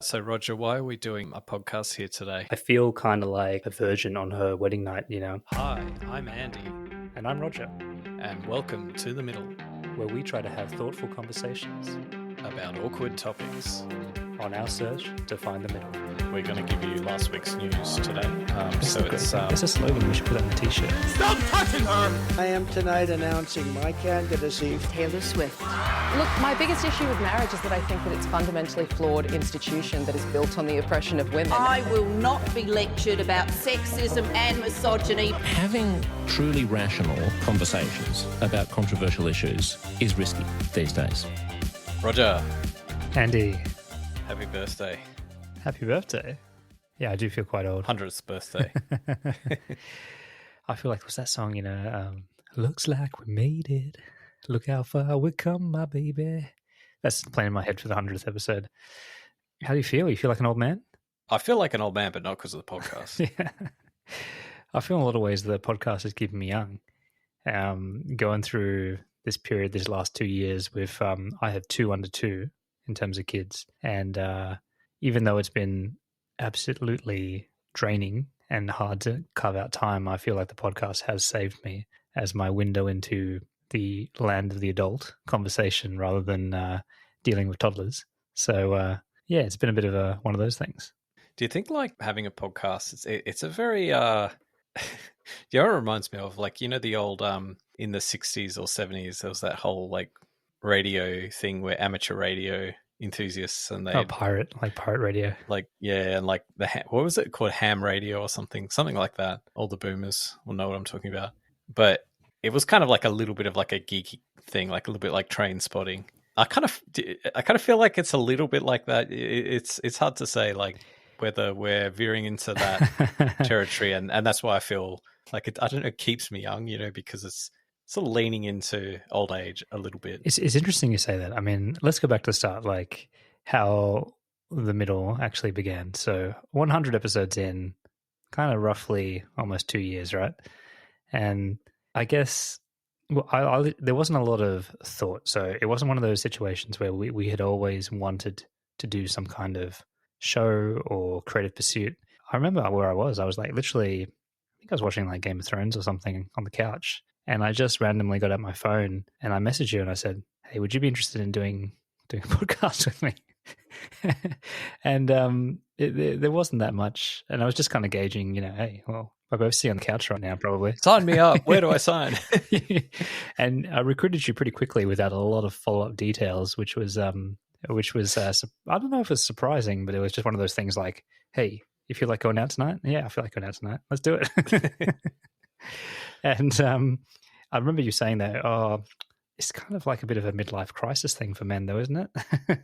So, Roger, why are we doing a podcast here today? I feel kind of like a virgin on her wedding night, you know. Hi, I'm Andy. And I'm Roger. And welcome to The Middle, where we try to have thoughtful conversations about awkward topics on our search to find the middle. We're going to give you last week's news today. It's a slogan we should put on the t-shirt. Stop touching her! I am tonight announcing my candidacy. Taylor Swift. Look, my biggest issue with marriage is that I think that it's a fundamentally flawed institution that is built on the oppression of women. I will not be lectured about sexism and misogyny. Having truly rational conversations about controversial issues is risky these days. Roger. Andy. Happy birthday. Happy birthday. Yeah, I do feel quite old. 100th birthday. I feel like, what's that song, you know? Looks like we made it. Look how far we come, my baby. That's playing in my head for the 100th episode. How do you feel? You feel like an old man? I feel like an old man, but not because of the podcast. Yeah. I feel in a lot of ways the podcast is keeping me young. Going through this period, these last 2 years with, I have 2 under 2 in terms of kids. And even though it's been absolutely draining and hard to carve out time, I feel like the podcast has saved me as my window into the land of the adult conversation rather than dealing with toddlers. So, yeah, it's been a bit of one of those things. Do you think like having a podcast, it's a very, you know, it reminds me of like, you know, the old, in the 60s or 70s, there was that whole like radio thing where amateur radio enthusiasts and they pirate radio, like, yeah, and like what was it called, ham radio or something like that. All the boomers will know what I'm talking about. But it was kind of like a little bit of like a geeky thing, like a little bit like Train Spotting. I kind of feel like it's a little bit like that. It's hard to say like whether we're veering into that territory, and that's why I feel like it keeps me young, you know, because it's sort of leaning into old age a little bit. It's interesting you say that. I mean, let's go back to the start, like how the middle actually began. So 100 episodes in, kind of roughly almost 2 years, right? And I guess there wasn't a lot of thought. So it wasn't one of those situations where we had always wanted to do some kind of show or creative pursuit. I remember where I was like literally, I think I was watching like Game of Thrones or something on the couch. And I just randomly got out my phone and I messaged you and I said, hey, would you be interested in doing a podcast with me? And there wasn't that much. And I was just kind of gauging, you know, hey, well, I both see you on the couch right now, probably. Sign me up. Where do I sign? And I recruited you pretty quickly without a lot of follow-up details, which was I don't know if it's surprising, but it was just one of those things like, hey, you feel like going out tonight? Yeah, I feel like going out tonight. Let's do it. And I remember you saying that, oh, it's kind of like a bit of a midlife crisis thing for men, though, isn't it?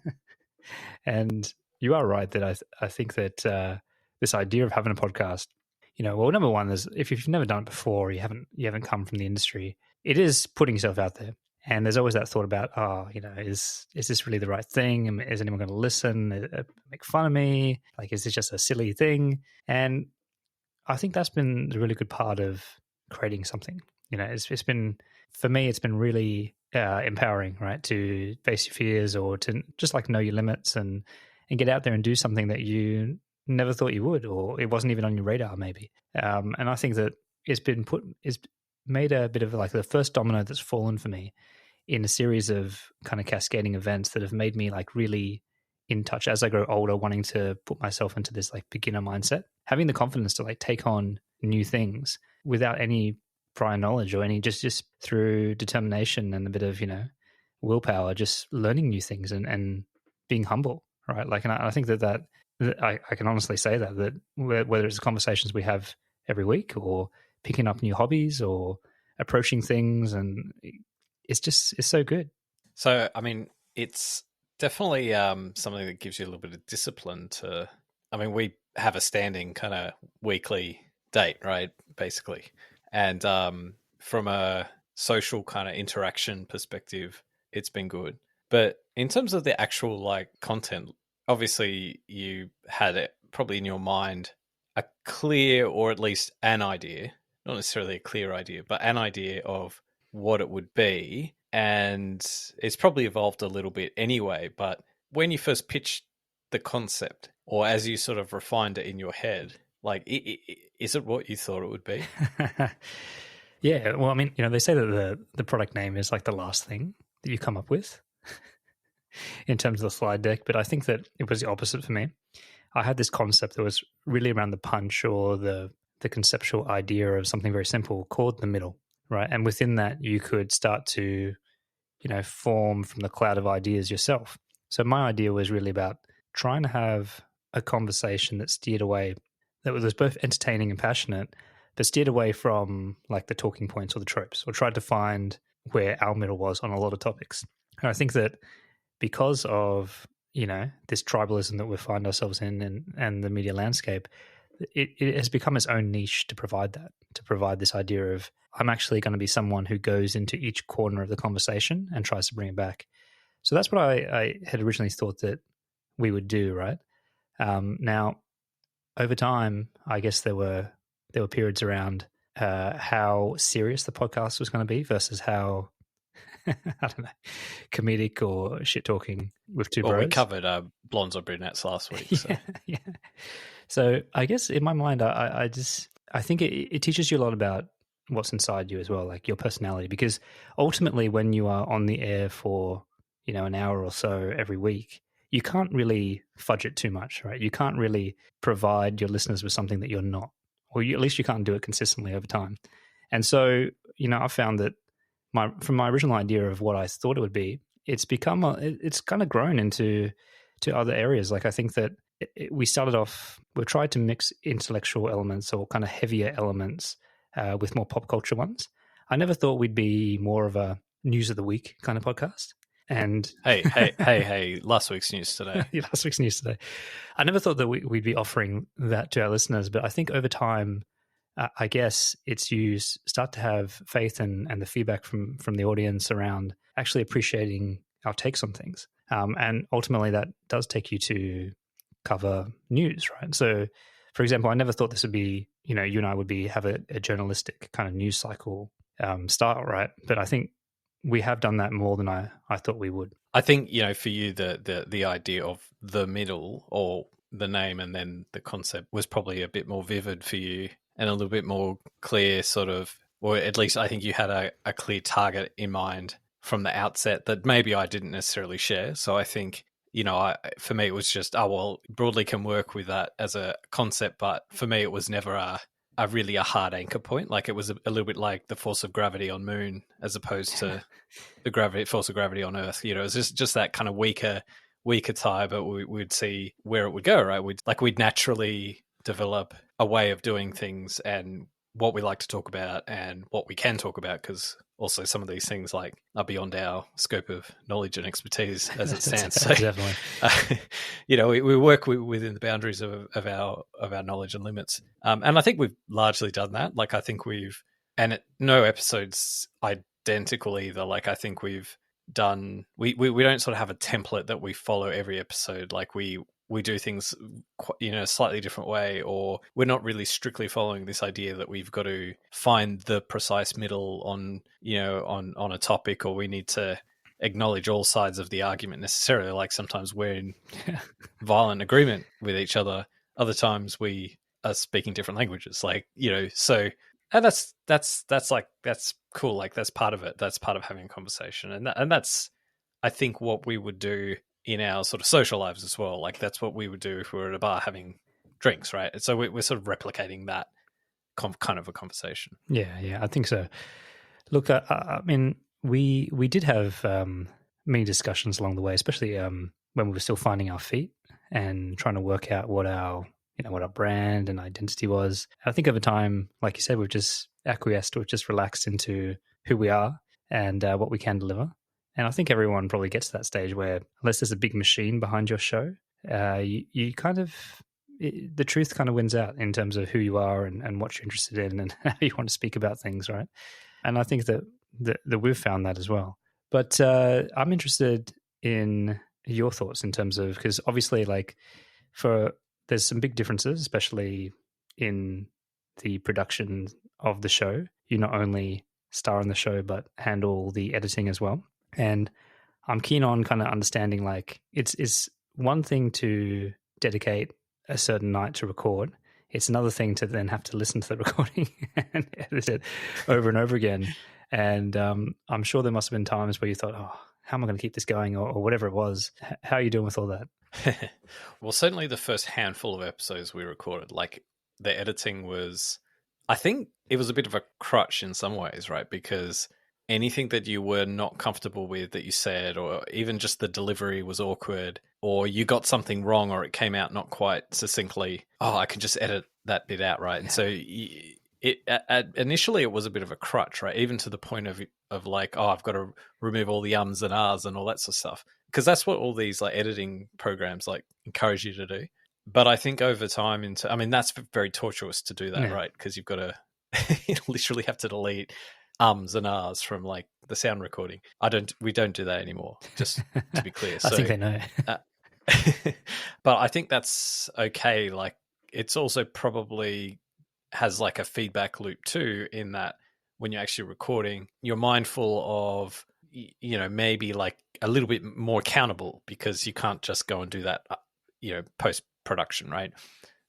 And you are right that I think that this idea of having a podcast, you know, well, number one is if you've never done it before, you haven't come from the industry, it is putting yourself out there. And there's always that thought about, oh, you know, is this really the right thing? Is anyone going to listen? Make fun of me? Like, is this just a silly thing? And I think that's been the really good part of creating something. You know, it's been, for me, it's been really empowering, right? To face your fears or to just like know your limits and get out there and do something that you never thought you would, or it wasn't even on your radar maybe. And I think that it's made a bit of like the first domino that's fallen for me in a series of kind of cascading events that have made me like really in touch as I grow older, wanting to put myself into this like beginner mindset, having the confidence to like take on new things without any prior knowledge or any just through determination and a bit of, you know, willpower, just learning new things and being humble, right? Like, and I think that I can honestly say that whether it's the conversations we have every week or picking up new hobbies or approaching things, and it's so good. So, I mean, it's definitely something that gives you a little bit of discipline to, I mean, we have a standing kind of weekly date, right? Basically. And from a social kind of interaction perspective, it's been good. But in terms of the actual like content, obviously you had it probably in your mind a clear, or at least an idea, not necessarily a clear idea, but an idea of what it would be. And it's probably evolved a little bit anyway. But when you first pitched the concept, or as you sort of refined it in your head, like, is it what you thought it would be? Yeah, well, I mean, they say that the product name is like the last thing that you come up with in terms of the slide deck, but I think that it was the opposite for me. I had this concept that was really around the punch or the conceptual idea of something very simple called the middle, right? And within that, you could start to, form from the cloud of ideas yourself. So my idea was really about trying to have a conversation that steered away, that was both entertaining and passionate, but steered away from like the talking points or the tropes, or tried to find where our middle was on a lot of topics. And I think that because of, this tribalism that we find ourselves in and the media landscape, it has become its own niche to provide this idea of, I'm actually going to be someone who goes into each corner of the conversation and tries to bring it back. So that's what I had originally thought that we would do, right? Now, over time, I guess there were periods around how serious the podcast was going to be versus how, I don't know, comedic or shit talking with two bros. We covered blondes or brunettes last week. So. Yeah. So I guess in my mind, I think it teaches you a lot about what's inside you as well, like your personality, because ultimately when you are on the air for, an hour or so every week, you can't really fudge it too much, right? You can't really provide your listeners with something that you're not, or at least you can't do it consistently over time. And so, I found that from my original idea of what I thought it would be, it's become it's kind of grown into other areas. Like I think that we tried to mix intellectual elements or kind of heavier elements with more pop culture ones. I never thought we'd be more of a news of the week kind of podcast. And hey, last week's news today. Last week's news today. I never thought that we'd be offering that to our listeners, but I think over time, I guess you start to have faith and the feedback from the audience around actually appreciating our takes on things. And ultimately that does take you to cover news, right? So, for example, I never thought this would be, you and I would have a journalistic kind of news cycle style, right? But I think we have done that more than I thought we would. I think, for you, the idea of the middle, or the name and then the concept, was probably a bit more vivid for you and a little bit more clear, sort of, or at least I think you had a clear target in mind from the outset that maybe I didn't necessarily share. So I think, for me, it was just, broadly can work with that as a concept, but for me, it was never a really hard anchor point. Like it was a little bit like the force of gravity on Moon as opposed to the force of gravity on Earth. It was just that kind of weaker tie, but we'd see where it would go, right? We'd naturally develop a way of doing things and what we like to talk about and what we can talk about, because also some of these things are beyond our scope of knowledge and expertise as it stands. So, definitely. We work within the boundaries of our knowledge and limits. And I think we've largely done that. Like I think no episode's identical either. Like I think we've done, we don't sort of have a template that we follow every episode. Like we do things a slightly different way, or we're not really strictly following this idea that we've got to find the precise middle on a topic, or we need to acknowledge all sides of the argument necessarily. Like sometimes we're in violent agreement with each other, other times we are speaking different languages, so. And that's cool. Like that's part of it. That's part of having a conversation, and that's, I think, what we would do in our sort of social lives as well. Like that's what we would do if we were at a bar having drinks, right? And so we're sort of replicating that kind of a conversation. Yeah, I think so. Look, I mean, we did have many discussions along the way, especially when we were still finding our feet and trying to work out what our brand and identity was. I think over time, like you said, we've just acquiesced, we've just relaxed into who we are and what we can deliver. And I think everyone probably gets to that stage where, unless there's a big machine behind your show, you kind of, the truth kind of wins out in terms of who you are and what you're interested in and how you want to speak about things, right? And I think that we've found that as well. But I'm interested in your thoughts in terms of, because obviously, there's some big differences, especially in the production of the show. You not only star in the show, but handle the editing as well. And I'm keen on kind of understanding, it's one thing to dedicate a certain night to record. It's another thing to then have to listen to the recording and edit it over and over again. And I'm sure there must have been times where you thought, oh, how am I going to keep this going, or whatever it was. How are you doing with all that? Well, certainly the first handful of episodes we recorded, like the editing was, I think it was a bit of a crutch in some ways, right? Because anything that you were not comfortable with that you said, or even just the delivery was awkward, or you got something wrong, or it came out not quite succinctly, I can just edit that bit out, right? Yeah. And so initially it was a bit of a crutch, right? Even to the point of like, I've got to remove all the ums and ahs and all that sort of stuff, because that's what all these like editing programs like encourage you to do. But I think over time that's very tortuous to do that, right? Because you've got to you literally have to delete ums and ahs from like the sound recording. We don't do that anymore, just to be clear. I think they know. But I think that's okay. Like, it's also probably has like a feedback loop too, in that when you're actually recording, you're mindful of, maybe like a little bit more accountable, because you can't just go and do that, post production, right?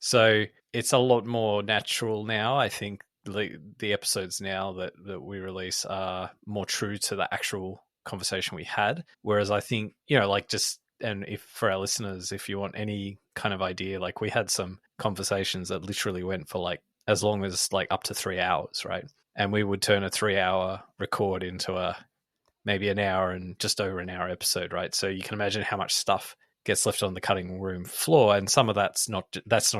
So it's a lot more natural now. I think the episodes now that we release are more true to the actual conversation we had. Whereas I think, and if for our listeners, if you want any kind of idea, like we had some conversations that literally went for like as long as like up to 3 hours, right? And we would turn a 3-hour record into maybe an hour and just over an hour episode, right? So you can imagine how much stuff gets left on the cutting room floor, and some of that's not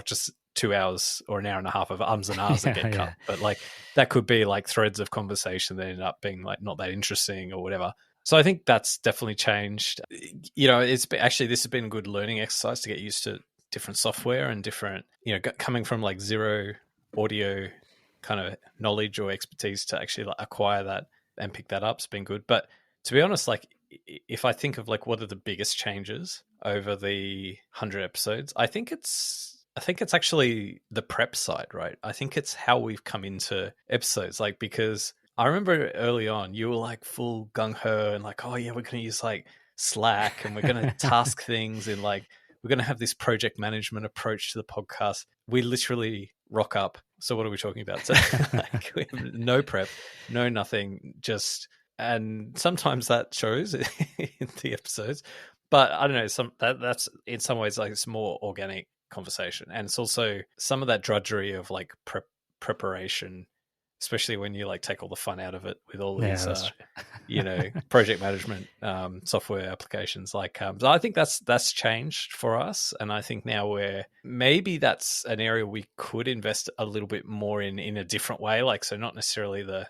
just 2 hours or an hour and a half of ums and ahs that get cut, but like that could be like threads of conversation that end up being like not that interesting or whatever. So I think that's definitely changed. This has been a good learning exercise to get used to different software and different, coming from like zero audio kind of knowledge or expertise to actually like acquire that and pick that up. It's been good. But to be honest, like if I think of like what are the biggest changes over the 100 episodes, I think it's actually the prep side, right? I think it's how we've come into episodes, like, because I remember early on you were like full gung-ho and like, oh yeah, we're going to use like Slack and we're going to task things, and like we're going to have this project management approach to the podcast. We literally rock up. So what are we talking about? So like, we have no prep, no nothing, and sometimes that shows in the episodes. But I don't know, that's in some ways like it's more organic conversation, and it's also some of that drudgery of like preparation, especially when you like take all the fun out of it with all these project management software applications. Like so I think that's changed for us, and I think now maybe that's an area we could invest a little bit more in a different way. Like, so not necessarily the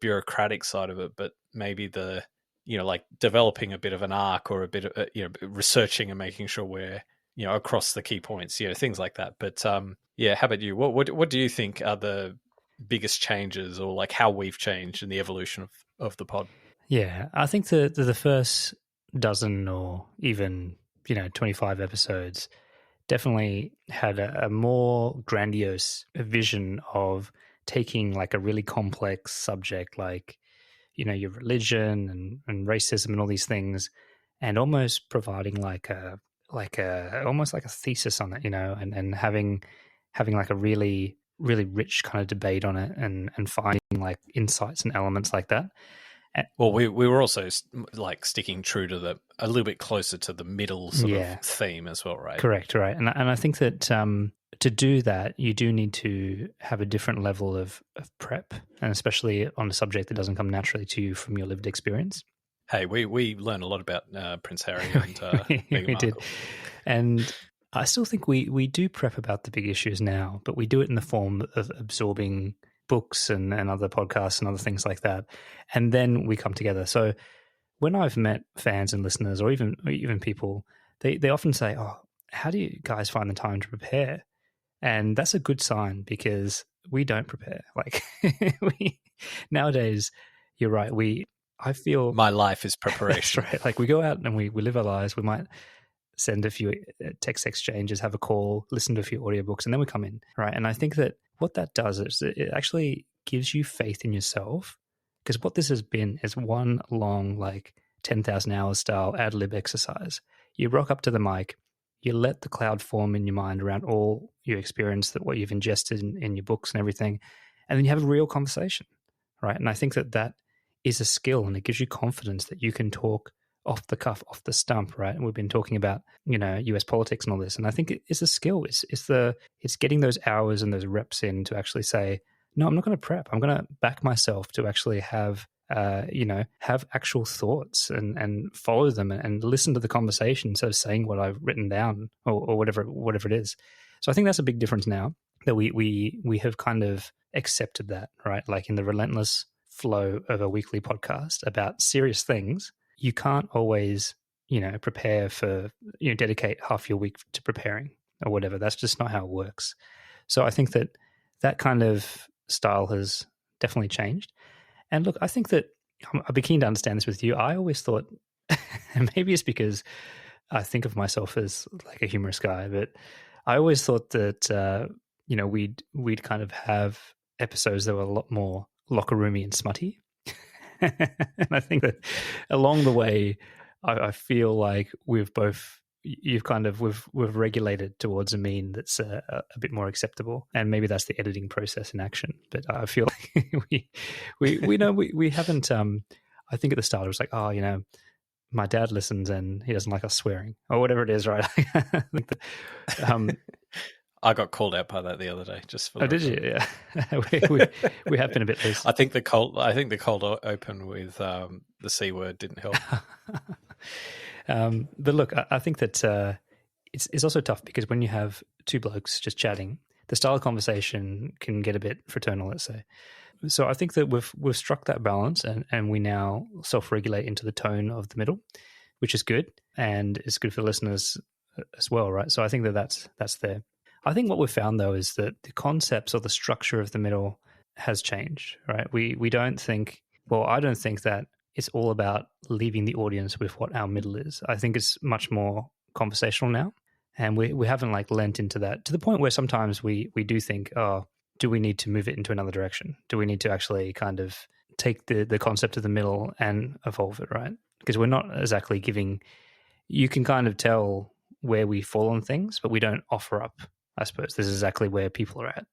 bureaucratic side of it, but maybe the like developing a bit of an arc, or a bit of researching and making sure we're across the key points, things like that. But how about you? What do you think are the biggest changes, or like how we've changed in the evolution of the pod? Yeah, I think the first dozen or even 25 episodes definitely had a more grandiose vision of taking like a really complex subject like your religion and racism and all these things, and almost providing like a almost like a thesis on it, and having like a really really rich kind of debate on it, and finding like insights and elements like that. Well, we were also like sticking true to a little bit closer to the middle sort of theme as well, right? Correct, right. And I think that to do that, you do need to have a different level of prep, and especially on a subject that doesn't come naturally to you from your lived experience. Hey, we learned a lot about Prince Harry and Meghan Markle. Did. And I still think we do prep about the big issues now, but we do it in the form of absorbing books and other podcasts and other things like that. And then we come together. So when I've met fans and listeners, or even people, they often say, oh, how do you guys find the time to prepare? And that's a good sign, because we don't prepare. Like nowadays, you're right. I feel my life is preparation. That's right. Like we go out and we live our lives. We might send a few text exchanges, have a call, listen to a few audiobooks, and then we come in, right? And I think that what that does is it actually gives you faith in yourself, because what this has been is one long, like 10,000 hours style ad lib exercise. you rock up to the mic, you let the cloud form in your mind around all your experience, that what you've ingested in your books and everything, and then you have a real conversation, right? And I think that is a skill, and it gives you confidence that you can talk off the cuff, off the stump, right? And we've been talking about, US politics and all this, and I think it's a skill. It's getting those hours and those reps in to actually say, no, I'm not going to prep. I'm going to back myself to actually have actual thoughts and follow them and listen to the conversation instead of saying what I've written down or whatever it is. So I think that's a big difference now, that we have kind of accepted that, right? Like in the relentless flow of a weekly podcast about serious things, you can't always, prepare for, dedicate half your week to preparing or whatever. That's just not how it works. So I think that kind of style has definitely changed. And look, I think that I'd be keen to understand this with you. I always thought, and maybe it's because I think of myself as like a humorous guy, but I always thought that, we'd kind of have episodes that were a lot more locker roomy and smutty. And I think that along the way, I feel like we've regulated towards a mean that's a bit more acceptable, and maybe that's the editing process in action. But I feel like we haven't. I think at the start it was like, my dad listens and he doesn't like us swearing or whatever it is, right? I think that, I got called out by that the other day. Just for did you? Yeah, we have been a bit loose. I think the cold open with the C word didn't help. But look, I think that it's also tough because when you have two blokes just chatting, the style of conversation can get a bit fraternal, let's say. So I think that we've struck that balance, and we now self-regulate into the tone of the middle, which is good, and it's good for the listeners as well, right? So I think that's there. I think what we've found, though, is that the concepts or the structure of the middle has changed, right? We don't think, I don't think that it's all about leaving the audience with what our middle is. I think it's much more conversational now, and we haven't like lent into that to the point where sometimes we do think, do we need to move it into another direction? Do we need to actually kind of take the concept of the middle and evolve it, right? Because we're not exactly giving, you can kind of tell where we fall on things, but we don't offer up, I suppose, this is exactly where people are at.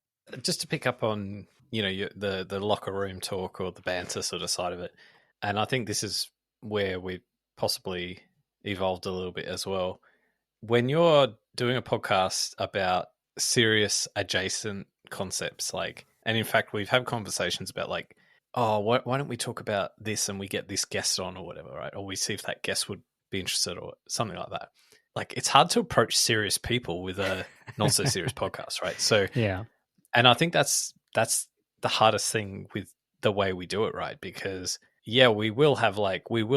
Just to pick up on, the locker room talk or the banter sort of side of it. And I think this is where we've possibly evolved a little bit as well. When you're doing a podcast about serious adjacent concepts, and in fact, we've had conversations about why don't we talk about this and we get this guest on or whatever, right? Or we see if that guest would be interested or something like that. It's hard to approach serious people with a not so serious podcast, right? So yeah, and I think that's the hardest thing with the way we do it, right? Because we will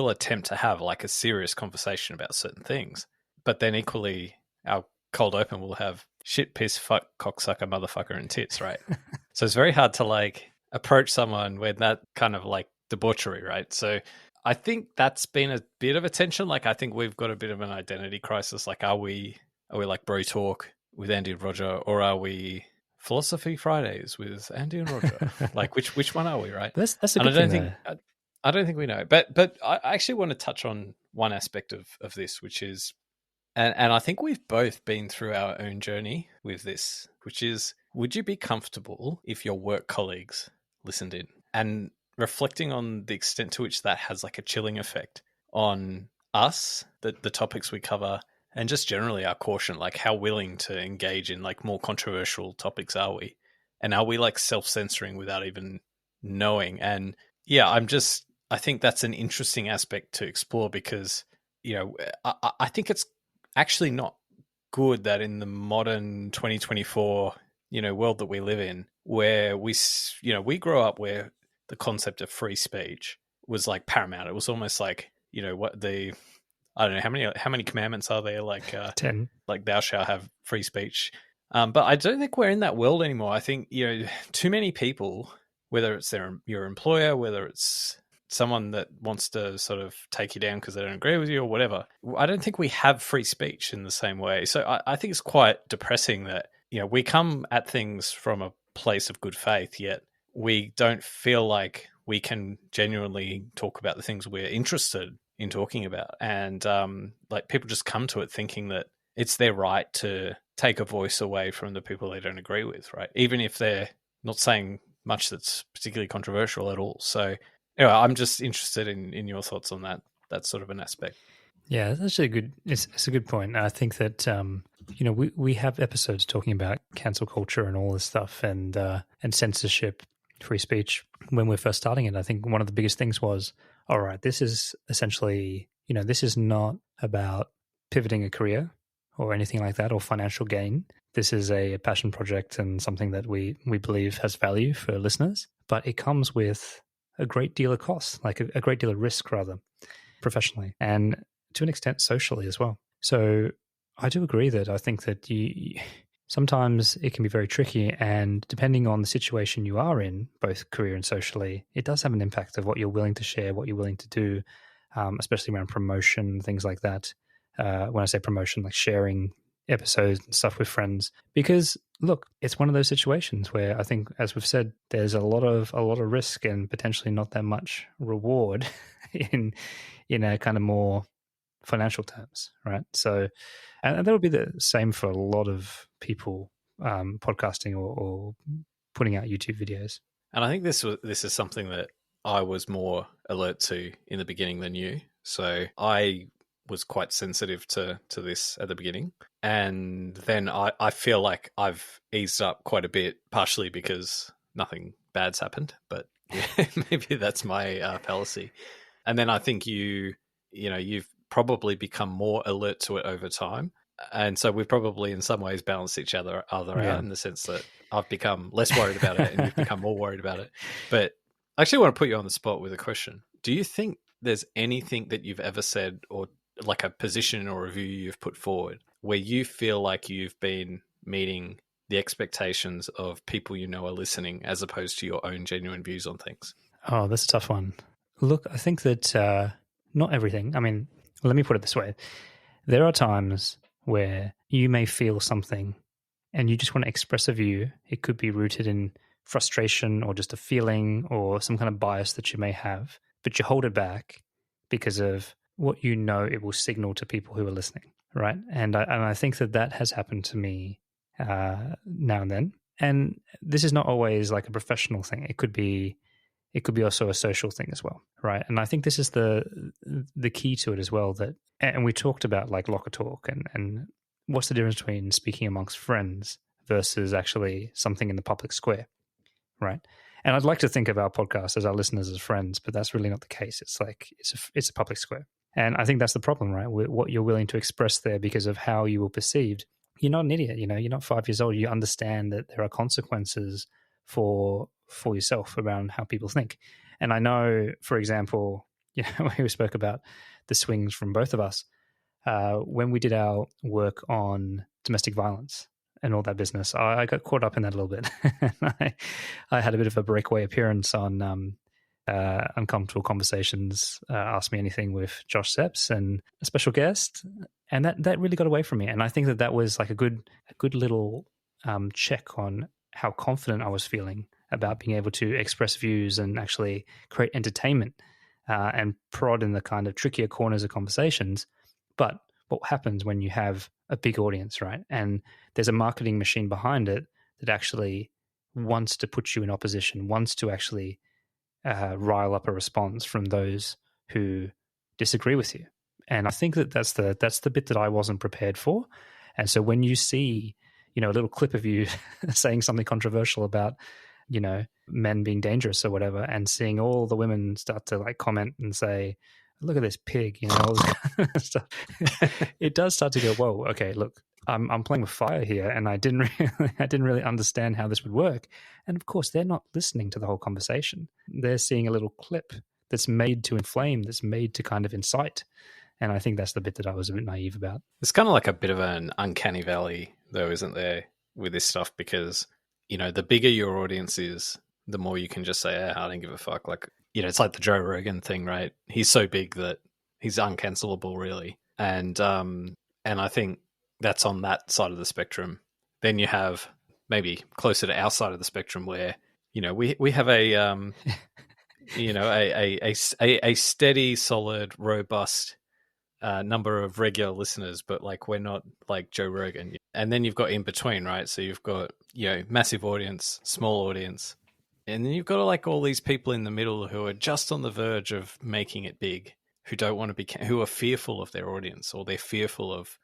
attempt to have a serious conversation about certain things, but then equally our cold open will have shit, piss, fuck, cocksucker, motherfucker, and tits, right? So it's very hard to approach someone with that kind of debauchery, right? So I think that's been a bit of a tension. I think we've got a bit of an identity crisis. Are we Bro Talk with Andy and Roger, or are we Philosophy Fridays with Andy and Roger? Which one are we, right? That's a good thing. I don't think we know. But I actually want to touch on one aspect of this, which is, and I think we've both been through our own journey with this, which is, would you be comfortable if your work colleagues listened in? And reflecting on the extent to which that has a chilling effect on us, the topics we cover, and just generally our caution, how willing to engage in more controversial topics are we? And are we self-censoring without even knowing? And yeah, I think that's an interesting aspect to explore because, I think it's actually not good that in the modern 2024, world that we live in, where we grew up where the concept of free speech was paramount. It was almost I don't know how many commandments are there? 10. Thou shalt have free speech. But I don't think we're in that world anymore. I think too many people, whether it's your employer, whether it's someone that wants to sort of take you down because they don't agree with you or whatever, I don't think we have free speech in the same way. So I think it's quite depressing that we come at things from a place of good faith, yet we don't feel like we can genuinely talk about the things we're interested in talking about. And like people just come to it thinking that it's their right to take a voice away from the people they don't agree with, right? Even if they're not saying much that's particularly controversial at all. So anyway, I'm just interested in your thoughts on that sort of an aspect. Yeah, that's actually a good. It's a good point. I think that we have episodes talking about cancel culture and all this stuff and censorship, free speech when we're first starting it. I think one of the biggest things was, all right, this is essentially, this is not about pivoting a career or anything like that or financial gain. This is a passion project and something that we believe has value for listeners, but it comes with a great deal of cost, like a great deal of risk rather, professionally and to an extent socially as well. So I do agree that I think that sometimes it can be very tricky, and depending on the situation you are in, both career and socially, it does have an impact of what you're willing to share, what you're willing to do, especially around promotion, things like that. When I say promotion, like sharing episodes and stuff with friends, because look, it's one of those situations where I think, as we've said, there's a lot of risk and potentially not that much reward in a kind of more financial terms, right? So, and that would be the same for a lot of people podcasting or putting out YouTube videos. And I think this is something that I was more alert to in the beginning than you. So I was quite sensitive to this at the beginning. And then I feel like I've eased up quite a bit, partially because nothing bad's happened, but yeah, maybe that's my fallacy. And then I think you've probably become more alert to it over time. And so we've probably in some ways balanced each other out in the sense that I've become less worried about it and you've become more worried about it. But I actually want to put you on the spot with a question. Do you think there's anything that you've ever said or like a position or a view you've put forward where you feel like you've been meeting the expectations of people you know are listening as opposed to your own genuine views on things? Oh, that's a tough one. Look, I think that not everything. I mean, let me put it this way. There are times where you may feel something and you just want to express a view. It could be rooted in frustration or just a feeling or some kind of bias that you may have, but you hold it back because of what you know it will signal to people who are listening, right? And I think that has happened to me now and then. And this is not always like a professional thing. It could be also a social thing as well, right? And I think this is the key to it as well. That, and we talked about like locker talk and what's the difference between speaking amongst friends versus actually something in the public square, right? And I'd like to think of our podcast as our listeners as friends, but that's really not the case. It's like it's a public square, and I think that's the problem, right? What you're willing to express there because of how you were perceived. You're not an idiot, you're not 5 years old. You understand that there are consequences for yourself around how people think. And I know, for example, we spoke about the swings from both of us when we did our work on domestic violence and all that business. I got caught up in that a little bit. I had a bit of a breakaway appearance on Uncomfortable Conversations, Ask Me Anything with Josh Sepps and a special guest, and that really got away from me. And I think that was like a good little check on how confident I was feeling about being able to express views and actually create entertainment and prod in the kind of trickier corners of conversations. But what happens when you have a big audience, right? And there's a marketing machine behind it that actually wants to put you in opposition, wants to actually rile up a response from those who disagree with you. And I think that's the bit that I wasn't prepared for. And so when you see, a little clip of you saying something controversial about, men being dangerous or whatever, and seeing all the women start to like comment and say, look at this pig, all this kind of stuff. It does start to go, whoa, okay, look, I'm playing with fire here, and I didn't really understand how this would work. And of course, they're not listening to the whole conversation. They're seeing a little clip that's made to inflame, that's made to kind of incite. And I think that's the bit that I was a bit naive about. It's kind of like a bit of an uncanny valley, though, isn't there, with this stuff? Because, the bigger your audience is, the more you can just say, I don't give a fuck. Like, it's like the Joe Rogan thing, right? He's so big that he's uncancelable, really. And I think that's on that side of the spectrum. Then you have maybe closer to our side of the spectrum where, we have a you know, a steady, solid, robust number of regular listeners, but like we're not like Joe Rogan. And then you've got in between, right? So you've got, you know, massive audience, small audience, and then you've got like all these people in the middle who are just on the verge of making it big, who don't want to be, who are fearful of their audience, or they're fearful of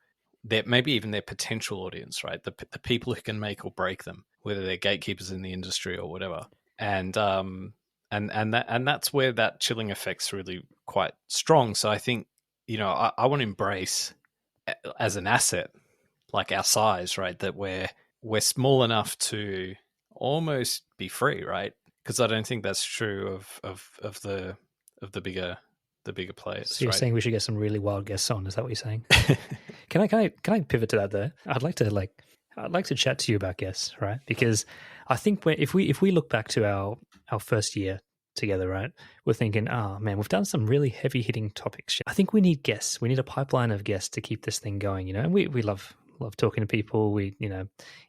their, maybe even their potential audience, right? The people who can make or break them, whether they're gatekeepers in the industry or whatever. And that's where that chilling effect's really quite strong. So I think, you know, I want to embrace as an asset, like our size, right? That we're small enough to almost be free, right? Because I don't think that's true of the bigger players. So you're right? saying we should get some really wild guests on? Is that what you're saying? Can I pivot to that there? I'd like to chat to you about guests, right? Because I think if we look back to our first year together, right, we're thinking, oh man, we've done some really heavy hitting topics. I think we need guests. We need a pipeline of guests to keep this thing going, you know. And we love talking to people. We, you know,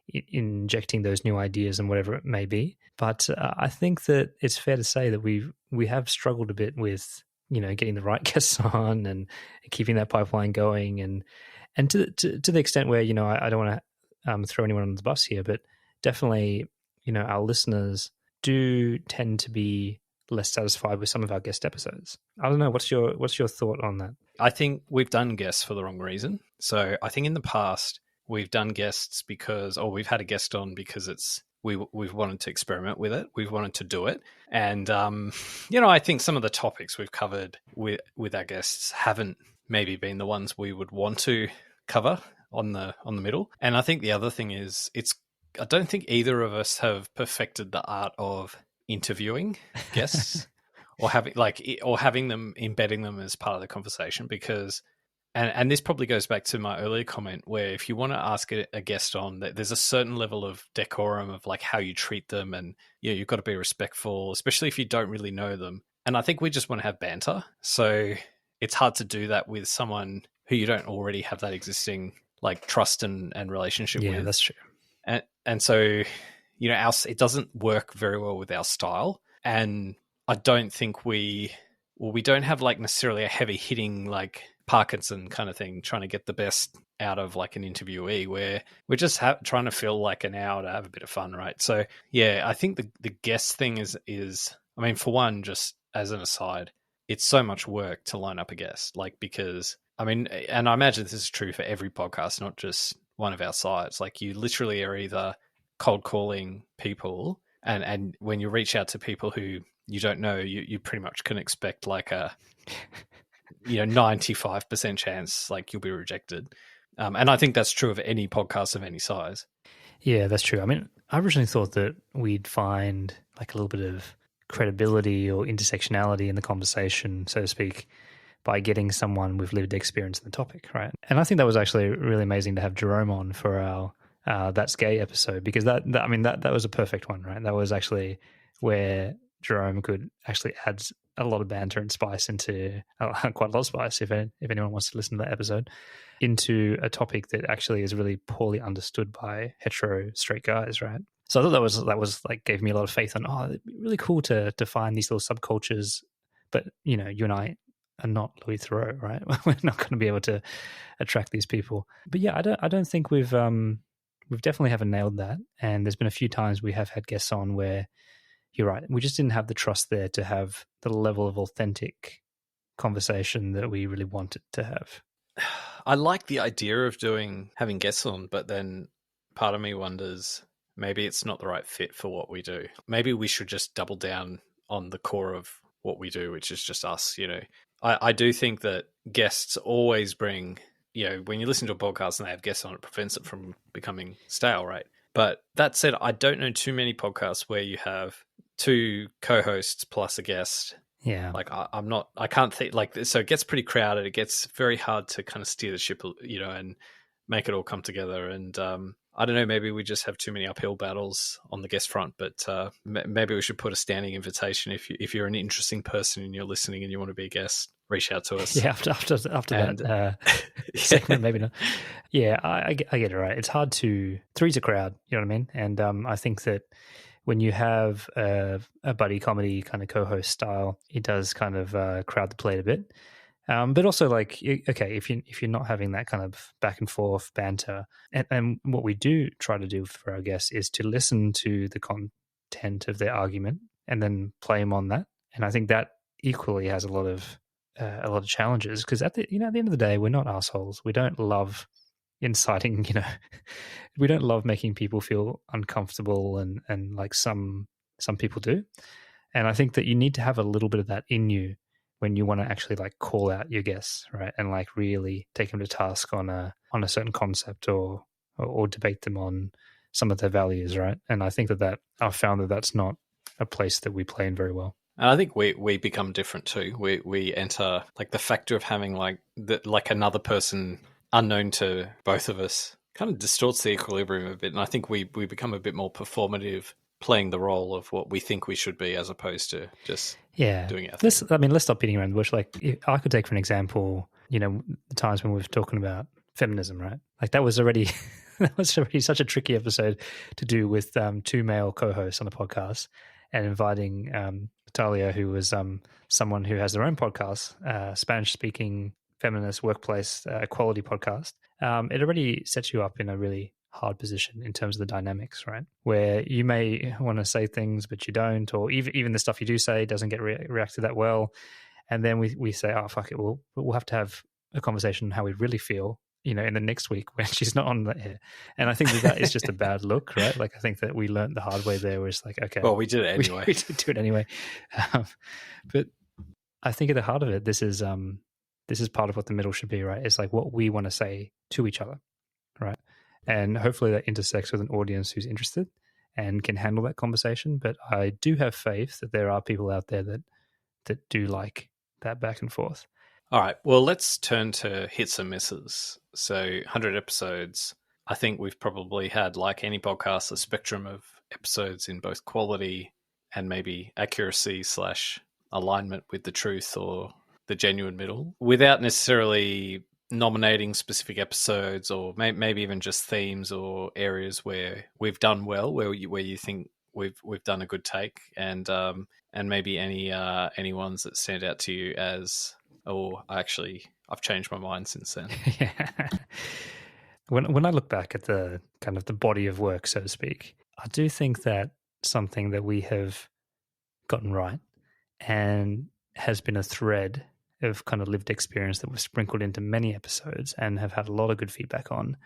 injecting those new ideas and whatever it may be. But I think that it's fair to say that we have struggled a bit with, you know, getting the right guests on and keeping that pipeline going, and to the extent where, you know, I don't want to throw anyone on the bus here, but definitely, you know, our listeners do tend to be less satisfied with some of our guest episodes. I don't know. What's your thought on that? I think we've done guests for the wrong reason. So I think in the past we've done guests because, or we've had a guest on because we've wanted to experiment with it. We've wanted to do it. And, you know, I think some of the topics we've covered with our guests haven't maybe been the ones we would want to cover on the middle. And I think the other thing is I don't think either of us have perfected the art of interviewing guests or having them, embedding them as part of the conversation, because and this probably goes back to my earlier comment where if you want to ask a guest on, there's a certain level of decorum of like how you treat them, and you know, you've got to be respectful, especially if you don't really know them. And I think we just want to have banter, so it's hard to do that with someone who you don't already have that existing like trust and relationship with. Yeah, that's true. And so, you know, it doesn't work very well with our style. And I don't think we don't have like necessarily a heavy hitting like Parkinson kind of thing, trying to get the best out of like an interviewee, where we're just trying to fill like an hour to have a bit of fun, right? So yeah, I think the guest thing is I mean, for one, just as an aside, it's so much work to line up a guest, like, because I mean, and I imagine this is true for every podcast, not just one of our sites. Like, you literally are either cold calling people, and when you reach out to people who you don't know, you pretty much can expect like a 95% chance like you'll be rejected. And I think that's true of any podcast of any size. Yeah, that's true. I mean, I originally thought that we'd find like a little bit of credibility or intersectionality in the conversation, so to speak, by getting someone with lived experience in the topic, right? And I think that was actually really amazing to have Jerome on for our That's Gay episode, because that was a perfect one, right? That was actually where Jerome could actually add a lot of banter and spice into quite a lot of spice, if anyone wants to listen to that episode, into a topic that actually is really poorly understood by hetero straight guys, right? So I thought that was like gave me a lot of faith on, it'd be really cool to find these little subcultures, but you know, you and I are not Louis Theroux, right? We're not going to be able to attract these people. But yeah, I don't think we've definitely haven't nailed that. And there's been a few times we have had guests on where you're right, we just didn't have the trust there to have the level of authentic conversation that we really wanted to have. I like the idea of having guests on, but then part of me wonders, maybe it's not the right fit for what we do. Maybe we should just double down on the core of what we do, which is just us. You know, I do think that guests always bring, you know, when you listen to a podcast and they have guests on, it prevents it from becoming stale, right? But that said, I don't know too many podcasts where you have two co-hosts plus a guest. Yeah. Like I can't think like this. So it gets pretty crowded. It gets very hard to kind of steer the ship, you know, and make it all come together. And I don't know, maybe we just have too many uphill battles on the guest front, but maybe we should put a standing invitation. If you're an interesting person and you're listening and you want to be a guest, reach out to us. Yeah. After that segment, maybe not. Yeah. I get it, right. It's hard to, three's a crowd, you know what I mean? And I think that when you have a buddy comedy kind of co-host style, it does kind of crowd the plate a bit. But also, like, okay, if you're not having that kind of back and forth banter, and what we do try to do for our guests is to listen to the content of their argument and then play them on that. And I think that equally has a lot of challenges, because at the end of the day, we're not assholes. We don't love inciting, we don't love making people feel uncomfortable, and like some people do. And I think that you need to have a little bit of that in you when you want to actually like call out your guests, right? And like really take them to task on a certain concept or debate them on some of their values, right? And I think that I've found that that's not a place that we play in very well. And I think we become different too. We enter, like, the factor of having like another person unknown to both of us kind of distorts the equilibrium a bit. And I think we become a bit more performative, playing the role of what we think we should be, as opposed to just doing our thing. Let's stop beating around the bush. Like, I could take for an example, the times when we were talking about feminism, right? Like, that was already such a tricky episode to do with two male co-hosts on a podcast, and inviting Talia, who was someone who has their own podcast, Spanish-speaking feminist workplace equality podcast. It already sets you up in a really hard position in terms of the dynamics, right? Where you may want to say things, but you don't, or even the stuff you do say doesn't get reacted that well. And then we say, oh, fuck it, we'll have to have a conversation on how we really feel, in the next week when she's not on the air. And I think that is just a bad look, right? Like, I think that we learned the hard way there, where it's like, okay. Well, we did it anyway. We did do it anyway. But I think at the heart of it, this is part of what the middle should be, right? It's like what we want to say to each other, right? And hopefully that intersects with an audience who's interested and can handle that conversation. But I do have faith that there are people out there that do like that back and forth. All right. Well, let's turn to hits and misses. So 100 episodes. I think we've probably had, like any podcast, a spectrum of episodes in both quality and maybe accuracy / alignment with the truth or the genuine middle, without necessarily nominating specific episodes, or maybe even just themes or areas where we've done well, where you think we've done a good take, and maybe any ones that stand out to you as, I've changed my mind since then. Yeah. When I look back at the kind of the body of work, so to speak, I do think that something that we have gotten right and has been a thread of kind of lived experience that was sprinkled into many episodes and have had a lot of good feedback on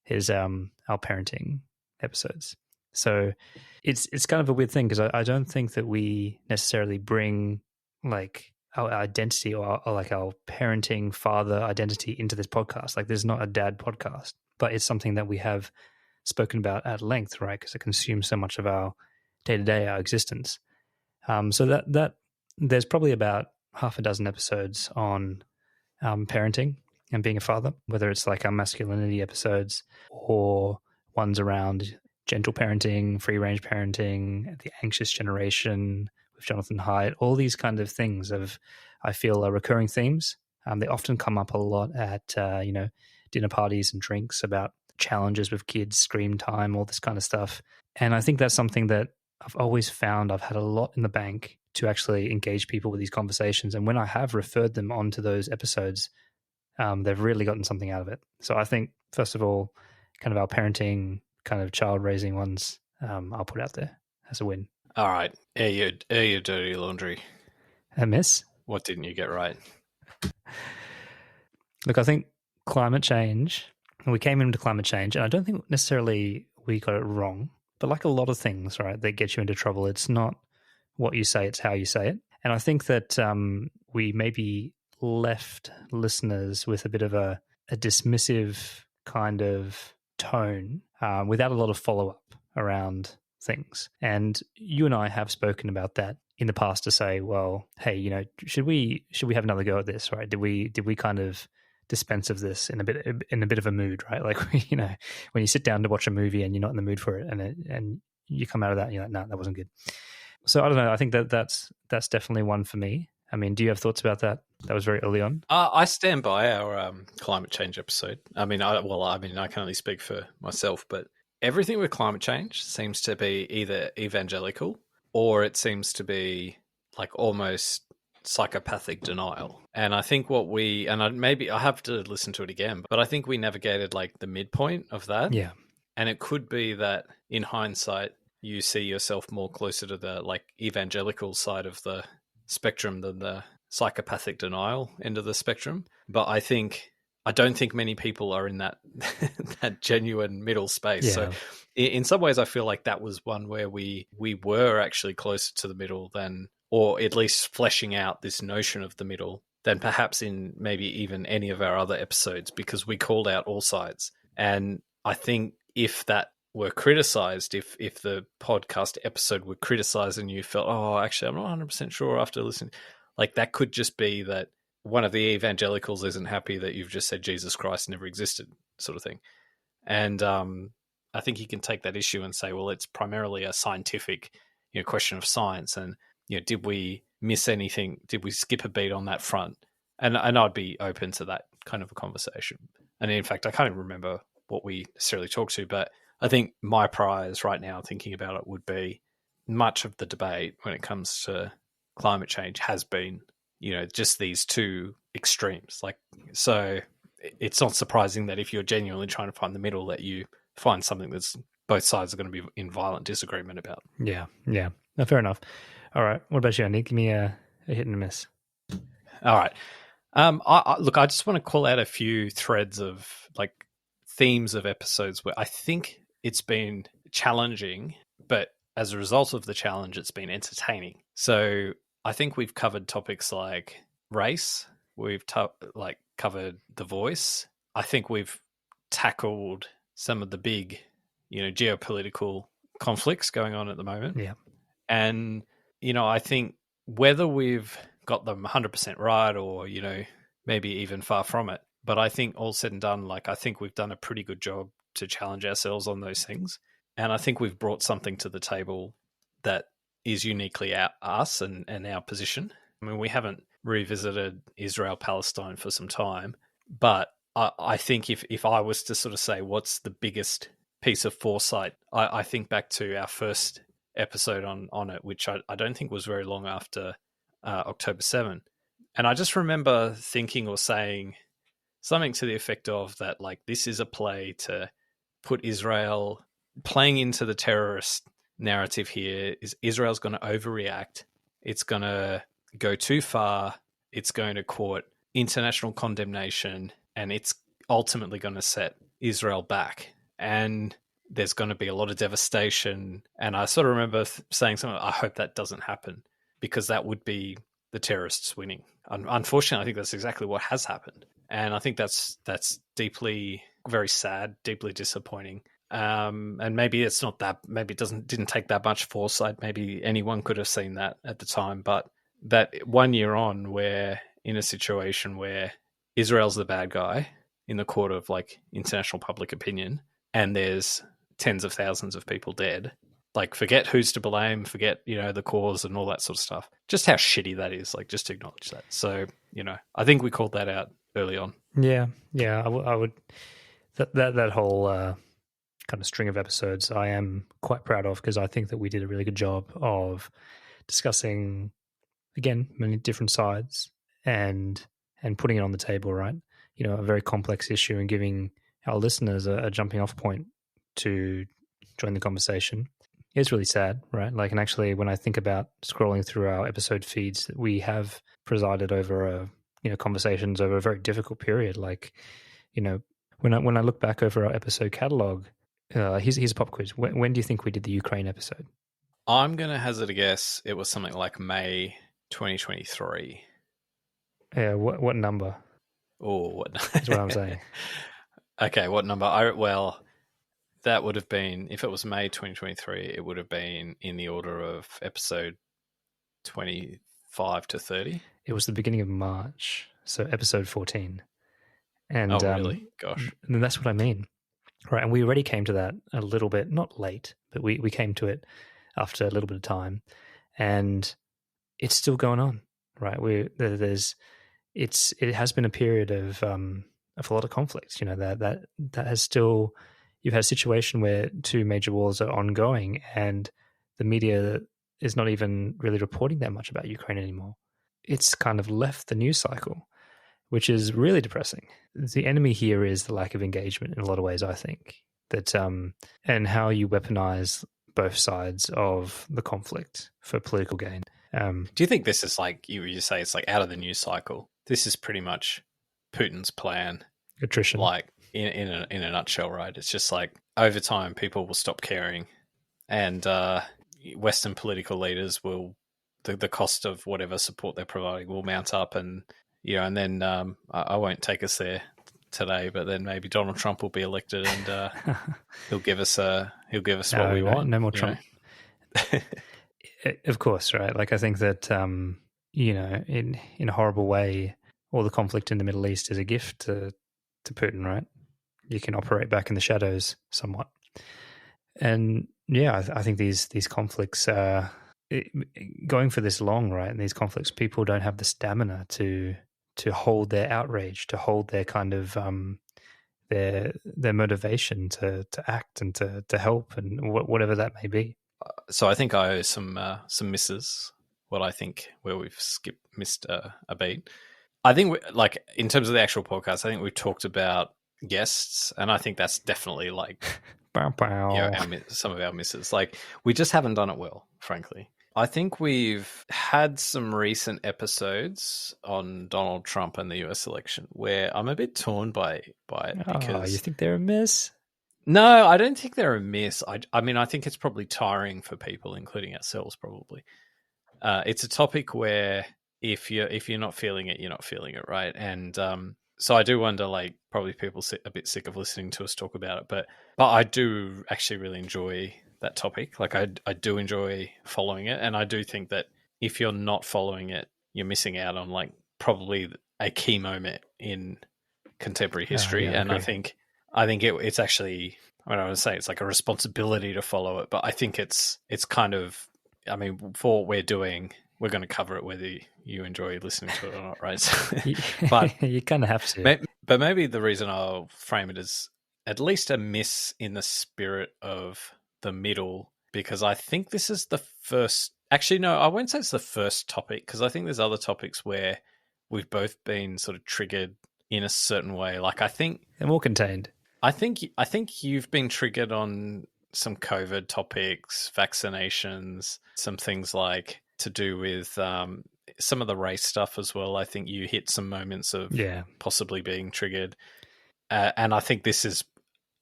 is our parenting episodes. So it's kind of a weird thing, because I don't think that we necessarily bring like our identity or like our parenting father identity into this podcast. Like, there's not a dad podcast, but it's something that we have spoken about at length, right? Because it consumes so much of our day-to-day, our existence. So that there's probably about half a dozen episodes on parenting and being a father, whether it's like our masculinity episodes or ones around gentle parenting, free-range parenting, the anxious generation with Jonathan Haidt, all these kind of things I feel are recurring themes. They often come up a lot at dinner parties and drinks about challenges with kids, screen time, all this kind of stuff. And I think that's something that I've always found I've had a lot in the bank to actually engage people with these conversations. And when I have referred them onto those episodes, they've really gotten something out of it. So I think, first of all, kind of our parenting, kind of child raising ones, I'll put out there as a win. All right. Air your dirty laundry. A miss? What didn't you get right? Look, I think climate change, we came into climate change, and I don't think necessarily we got it wrong, but like a lot of things, right, that get you into trouble, it's not what you say, it's how you say it. And I think that we maybe left listeners with a bit of a dismissive kind of tone without a lot of follow-up around things. And you and I have spoken about that in the past to say, well, hey, should we have another go at this, right? Did we kind of dispense of this in a bit of a mood, right? Like, when you sit down to watch a movie and you're not in the mood for it, and you come out of that and you're like, no, that wasn't good. So I don't know. I think that's definitely one for me. I mean, do you have thoughts about that? That was very early on. I stand by our climate change episode. I can only speak for myself, but everything with climate change seems to be either evangelical or it seems to be like almost psychopathic denial. And I think maybe I have to listen to it again, but I think we navigated like the midpoint of that. Yeah. And it could be that in hindsight, you see yourself more closer to the like evangelical side of the spectrum than the psychopathic denial end of the spectrum. But I don't think many people are in that that genuine middle space. Yeah. So in some ways, I feel like that was one where we were actually closer to the middle than, or at least fleshing out this notion of the middle than perhaps in maybe even any of our other episodes, because we called out all sides. And I think if that were criticized, if the podcast episode were criticized and you felt, oh, actually, I'm not 100% sure after listening, like that could just be that one of the evangelicals isn't happy that you've just said Jesus Christ never existed, sort of thing. And I think you can take that issue and say, well, it's primarily a scientific, question of science. And, did we miss anything? Did we skip a beat on that front? And I'd be open to that kind of a conversation. And in fact, I can't even remember what we necessarily talked to, but I think my prize right now, thinking about it, would be much of the debate when it comes to climate change has been, just these two extremes. Like, so it's not surprising that if you're genuinely trying to find the middle, that you find something that's both sides are going to be in violent disagreement about. Yeah. No, fair enough. All right. What about you, Andy? Give me a hit and a miss. All right. I just want to call out a few threads of like themes of episodes where I think it's been challenging, but as a result of the challenge, it's been entertaining. So I think we've covered topics like race. We've covered the voice. I think we've tackled some of the big, geopolitical conflicts going on at the moment. Yeah. And, I think whether we've got them 100% right or, maybe even far from it, but I think all said and done, I think we've done a pretty good job to challenge ourselves on those things. And I think we've brought something to the table that is uniquely us and our position. I mean, we haven't revisited Israel-Palestine for some time, but I think if I was to sort of say what's the biggest piece of foresight, I think back to our first episode on it, which I don't think was very long after October 7. And I just remember thinking or saying something to the effect of that, this is a play to put Israel playing into the terrorist narrative here. Is Israel's going to overreact. It's going to go too far. It's going to court international condemnation, and it's ultimately going to set Israel back. And there's going to be a lot of devastation. And I sort of remember saying something, I hope that doesn't happen, because that would be the terrorists winning. Unfortunately, I think that's exactly what has happened. And I think that's deeply, very sad, deeply disappointing. And maybe it's not that, maybe it didn't take that much foresight. Maybe anyone could have seen that at the time. But that 1 year on, we're in a situation where Israel's the bad guy in the court of international public opinion, and there's tens of thousands of people dead. Forget who's to blame, forget, the cause and all that sort of stuff. Just how shitty that is, just to acknowledge that. So, I think we called that out early on. Yeah. I would, that whole kind of string of episodes I am quite proud of, because I think that we did a really good job of discussing, again, many different sides and putting it on the table, right? A very complex issue, and giving our listeners a jumping off point to join the conversation. It's really sad, right? And actually, when I think about scrolling through our episode feeds, we have presided over conversations over a very difficult period. When I look back over our episode catalog, here's a pop quiz. When do you think we did the Ukraine episode? I'm going to hazard a guess. It was something like May 2023. Yeah, what number? Oh, what? That's what I'm saying. Okay, what number? That would have been, if it was May 2023, it would have been in the order of episode 25 to 30. It was the beginning of March, so episode 14. And really? Gosh. And that's what I mean. Right, and we already came to that a little bit, not late, but we came to it after a little bit of time, and it's still going on, right? It has been a period of a lot of conflicts, that has still, you've had a situation where two major wars are ongoing and the media is not even really reporting that much about Ukraine anymore. It's kind of left the news cycle, which is really depressing. The enemy here is the lack of engagement in a lot of ways, I think, that and how you weaponize both sides of the conflict for political gain. Do you think this is like, you say it's like out of the news cycle? This is pretty much Putin's plan. Attrition. Like in a nutshell, right? It's just like over time people will stop caring, and Western political leaders will, the cost of whatever support they're providing will mount up, and and then I won't take us there today, but then maybe Donald Trump will be elected, and he'll give us what we want. No more Trump. Of course, right? Like, I think that in a horrible way, all the conflict in the Middle East is a gift to Putin, right? You can operate back in the shadows somewhat, and I think these conflicts are going for this long, right? And these conflicts, people don't have the stamina to hold their outrage, to hold their kind of their motivation to act and to help, and whatever that may be. So I think I owe some misses. What I think where we've missed a beat. I think like in terms of the actual podcast, I think we talked about guests, and I think that's definitely like some of our misses. Like, we just haven't done it well, frankly. I think we've had some recent episodes on Donald Trump and the US election where I'm a bit torn by it, because you think they're a miss? No, I don't think they're a miss. I mean, I think it's probably tiring for people, including ourselves, probably. It's a topic where if you're not feeling it, you're not feeling it, right? And so I do wonder, like, probably people a bit sick of listening to us talk about it, but I do actually really enjoy that topic. Like, I do enjoy following it, and I do think that if you're not following it, you're missing out on like probably a key moment in contemporary history. And I think it's actually, I mean, I would say it's like a responsibility to follow it, but I think it's kind of, I mean, for what we're doing, we're going to cover it whether you enjoy listening to it or not, right? So, but you kind of have to. But maybe the reason I'll frame it as at least a miss in the spirit of the middle, because I think this is the first. Actually, no, I won't say it's the first topic, because I think there's other topics where we've both been sort of triggered in a certain way. Like, I think they're more contained. I think you've been triggered on some COVID topics, vaccinations, some things like to do with some of the race stuff as well. I think you hit some moments of possibly being triggered. And I think this is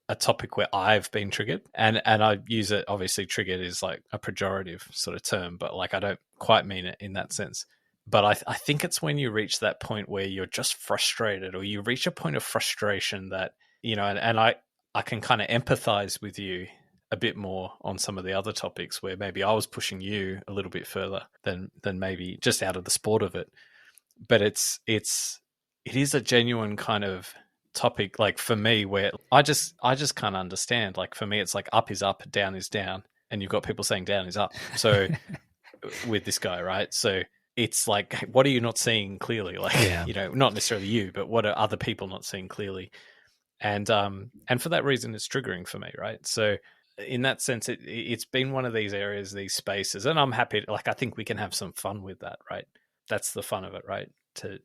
a topic where I've been triggered, and I use it, obviously triggered is like a pejorative sort of term, but like I don't quite mean it in that sense. But I think it's when you reach that point where you're just frustrated, or you reach a point of frustration that, and I can kind of empathize with you a bit more on some of the other topics where maybe I was pushing you a little bit further than maybe just out of the sport of it. But it is a genuine kind of topic, like for me, where I just can't understand. Like, for me, it's like up is up, down is down, and you've got people saying down is up. So with this guy, right? So it's like, what are you not seeing clearly? Like, not necessarily you, but what are other people not seeing clearly? And for that reason, it's triggering for me, right? So in that sense, it's been one of these areas, these spaces, and I'm happy. I think we can have some fun with that, right? That's the fun of it, right? To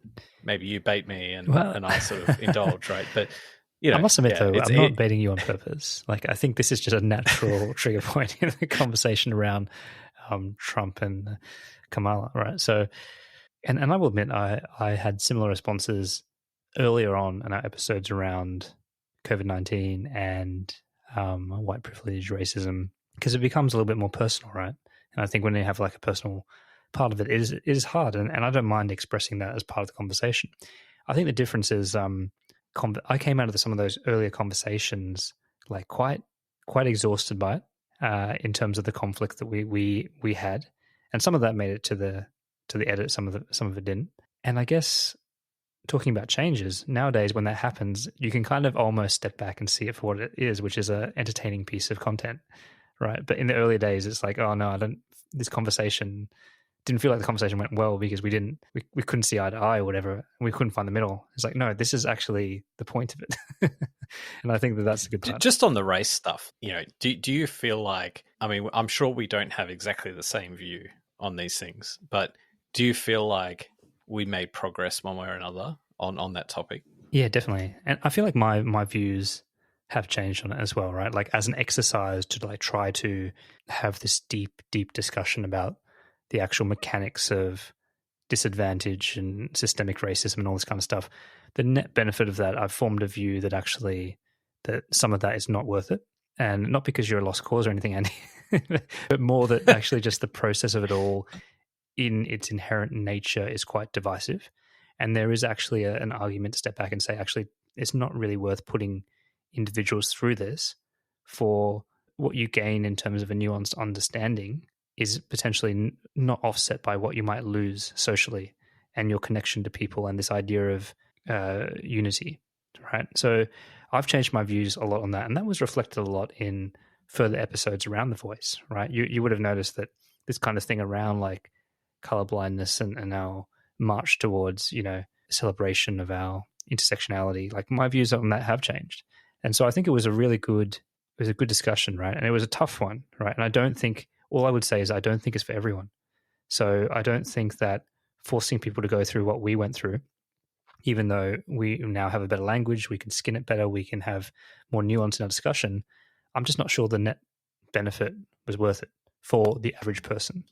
maybe you bait me and I sort of indulge, right? But I must admit, though, I'm not baiting you on purpose. Like, I think this is just a natural trigger point in the conversation around Trump and Kamala, right? So, and I will admit, I had similar responses earlier on in our episodes around COVID-19 and white privilege, racism, because it becomes a little bit more personal, right? And I think when you have like a personal part of it is hard, and I don't mind expressing that as part of the conversation. I think the difference is I came out of some of those earlier conversations like quite exhausted by it in terms of the conflict that we had, and some of that made it to the edit, some of it didn't. And I guess talking about changes nowadays, when that happens, you can kind of almost step back and see it for what it is, which is an entertaining piece of content, right? But in the early days, it's like, oh no, this conversation didn't feel like the conversation went well because we couldn't see eye to eye or whatever. We couldn't find the middle. It's like, no, this is actually the point of it. And I think that's the good part. Just on the race stuff, do you feel like, I mean, I'm sure we don't have exactly the same view on these things, but do you feel like we made progress one way or another on that topic? Yeah, definitely. And I feel like my views have changed on it as well, right? Like as an exercise to like try to have this deep discussion about the actual mechanics of disadvantage and systemic racism and all this kind of stuff. The net benefit of that, I've formed a view that actually that some of that is not worth it. And not because you're a lost cause or anything, Andy, but more that actually just the process of it all in its inherent nature is quite divisive. And there is actually an argument to step back and say, actually, it's not really worth putting individuals through this for what you gain in terms of a nuanced understanding is potentially not offset by what you might lose socially and your connection to people and this idea of unity, right? So I've changed my views a lot on that, and that was reflected a lot in further episodes around the voice, right? You would have noticed that this kind of thing around like colorblindness and our march towards, celebration of our intersectionality, like my views on that have changed. And so I think it was a good discussion, right? And it was a tough one, right? And all I would say is I don't think it's for everyone. So I don't think that forcing people to go through what we went through, even though we now have a better language, we can skin it better, we can have more nuance in our discussion, I'm just not sure the net benefit was worth it for the average person,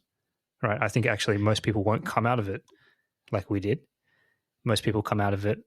right? I think actually most people won't come out of it like we did. Most people come out of it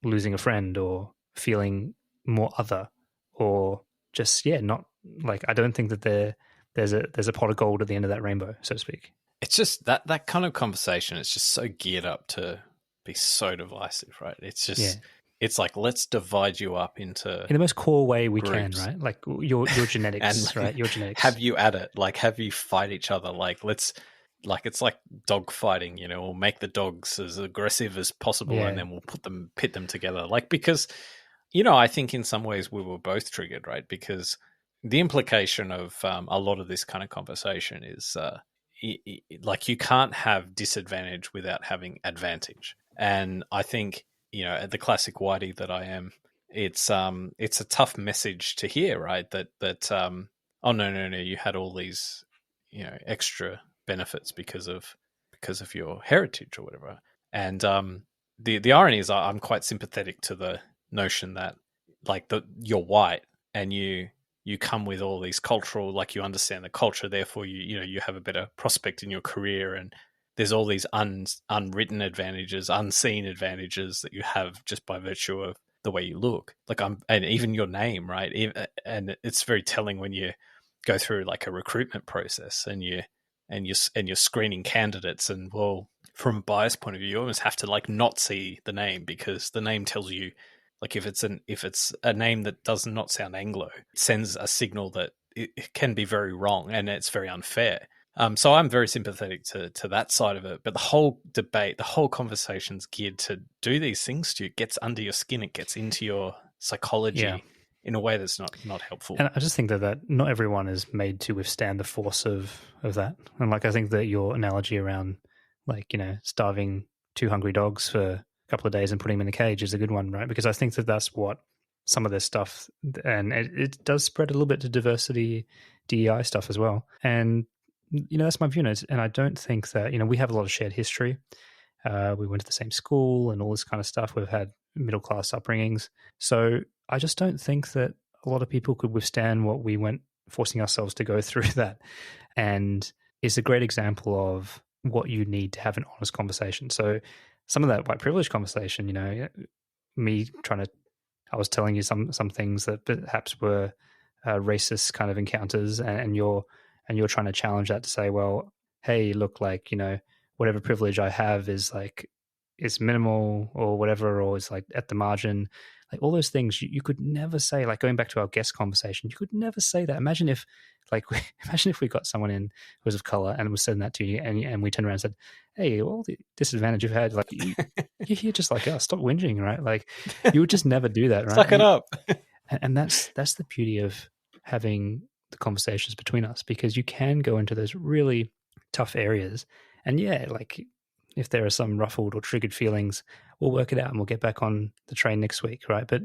losing a friend or feeling more other or just, not like, I don't think that there's a pot of gold at the end of that rainbow, so to speak. It's just that kind of conversation. It's just so geared up to be so divisive, right? It's just, it's like, let's divide you up in the most core way we groups. can, right? Like your genetics, and, right? Your genetics. Have you at it? Like, have you fight each other? Like, it's like dog fighting, we'll make the dogs as aggressive as possible and then we'll pit them together. Like, because, I think in some ways we were both triggered, right? Because the implication of a lot of this kind of conversation is like you can't have disadvantage without having advantage. And I think, the classic whitey that I am, it's a tough message to hear, right? That oh no, you had all these, extra benefits because of your heritage or whatever. And the irony is I'm quite sympathetic to the notion that like you're white and you come with all these cultural, like you understand the culture, therefore you have a better prospect in your career, and there's all these unwritten advantages, unseen advantages that you have just by virtue of the way you look. Like and even your name, right? And it's very telling when you go through like a recruitment process and you're screening candidates, and well, from a bias point of view, you almost have to like not see the name because the name tells you, like if it's a name that does not sound Anglo, it sends a signal that it can be very wrong and it's very unfair. So I'm very sympathetic to that side of it. But the whole debate, the whole conversation's geared to do these things to you. It gets under your skin. It gets into your psychology in a way that's not helpful. And I just think that not everyone is made to withstand the force of that. And like I think that your analogy around like, starving 2 hungry dogs for a couple of days and putting them in a cage is a good one, right? Because I think that that's what some of this stuff, and it does spread a little bit to diversity, DEI stuff as well. And that's my view. And I don't think that, we have a lot of shared history. We went to the same school and all this kind of stuff. We've had middle-class upbringings. So I just don't think that a lot of people could withstand what we went, forcing ourselves to go through that. And it's a great example of what you need to have an honest conversation. So some of that white privilege conversation, I was telling you some things that perhaps were racist kind of encounters, and you're trying to challenge that to say, well, hey, look, like, whatever privilege I have is like, it's minimal or whatever, or it's like at the margin, like all those things you could never say, like going back to our guest conversation, you could never say that. Imagine if we got someone in who was of color and was saying that to you and we turned around and said, hey, all the disadvantage you've had, like you're here just like us, stop whinging, right? Like you would just never do that, right? Suck it up. And that's the beauty of having the conversations between us, because you can go into those really tough areas And yeah, like if there are some ruffled or triggered feelings, we'll work it out and we'll get back on the train next week, right? But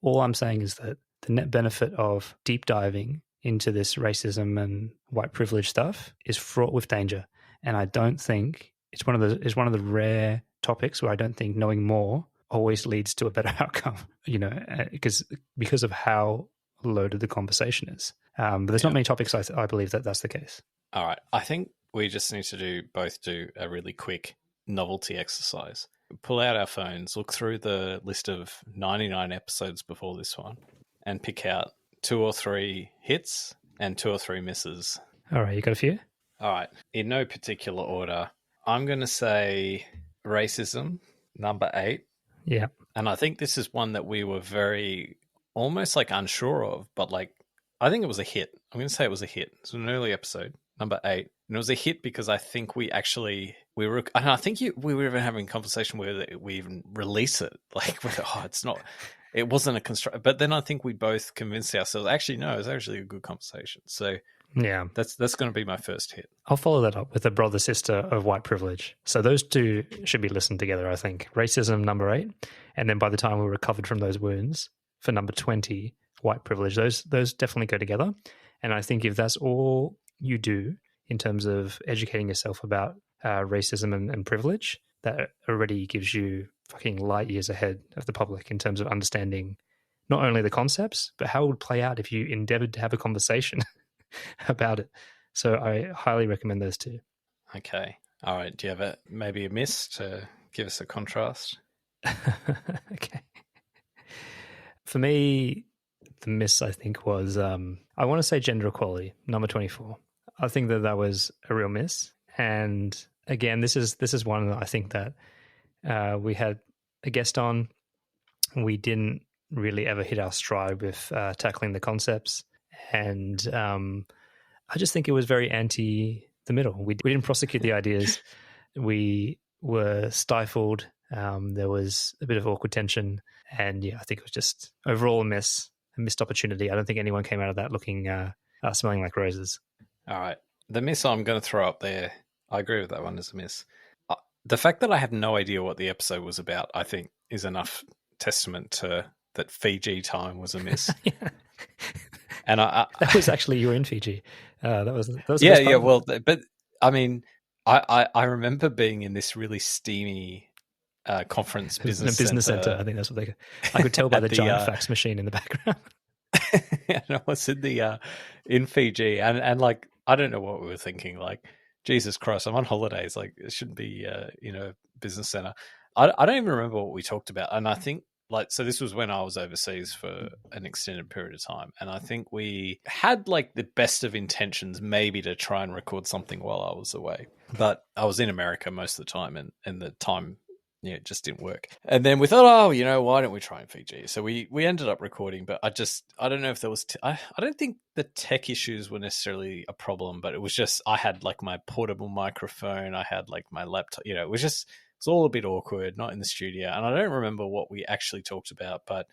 all I'm saying is that the net benefit of deep diving into this racism and white privilege stuff is fraught with danger. And I don't think it's one of the rare topics where I don't think knowing more always leads to a better outcome, because of how loaded the conversation is. But there's not many topics I believe that's the case. All right. I think we just need to do a really quick novelty exercise. Pull out our phones, look through the list of 99 episodes before this one, and pick out 2 or 3 hits and 2 or 3 misses. All right, you got a few? All right. In no particular order, I'm going to say racism, number 8. Yeah. And I think this is one that we were very almost like unsure of, but like I think it was a hit. I'm going to say it was a hit. It's an early episode, number 8. And it was a hit because I think we were even having a conversation whether we even release it. Like, it wasn't a construct. But then I think we both convinced ourselves, actually, no, it was actually a good conversation. So yeah, that's going to be my first hit. I'll follow that up with a brother sister of white privilege. So those two should be listened together, I think. Racism, number 8. And then by the time we recovered from those wounds, for number 20, white privilege, those definitely go together. And I think if that's all you do in terms of educating yourself about racism and privilege, that already gives you fucking light years ahead of the public in terms of understanding not only the concepts, but how it would play out if you endeavored to have a conversation about it. So I highly recommend those two. Okay. All right. Do you have maybe a miss to give us a contrast? Okay. For me, the miss, I think, was, I want to say gender equality, number 24. I think that was a real miss. And again, this is one that I think that we had a guest on. We didn't really ever hit our stride with tackling the concepts. And I just think it was very anti the middle. We didn't prosecute the ideas. We were stifled. There was a bit of awkward tension. And yeah, I think it was just overall a missed opportunity. I don't think anyone came out of that looking, smelling like roses. All right. The miss I'm going to throw up there, I agree with that one as a miss. The fact that I have no idea what the episode was about, I think, is enough testament to that Fiji time was a miss. Yeah. And that was actually, you were in Fiji. That was yeah. Well, but I mean, I remember being in this really steamy conference business center. I think that's what I could tell by the giant fax machine in the background. And I was in Fiji, and like I don't know what we were thinking. Like, Jesus Christ, I'm on holidays. Like, it shouldn't be business center. I don't even remember what we talked about. And I think so this was when I was overseas for an extended period of time, and I think we had like the best of intentions, maybe to try and record something while I was away. But I was in America most of the time, and the time. Yeah, it just didn't work. And then we thought, why don't we try in Fiji? So we ended up recording, but I don't know if there was, I don't think the tech issues were necessarily a problem, but it was just, I had like my portable microphone, I had like my laptop, it was all a bit awkward, not in the studio. And I don't remember what we actually talked about, but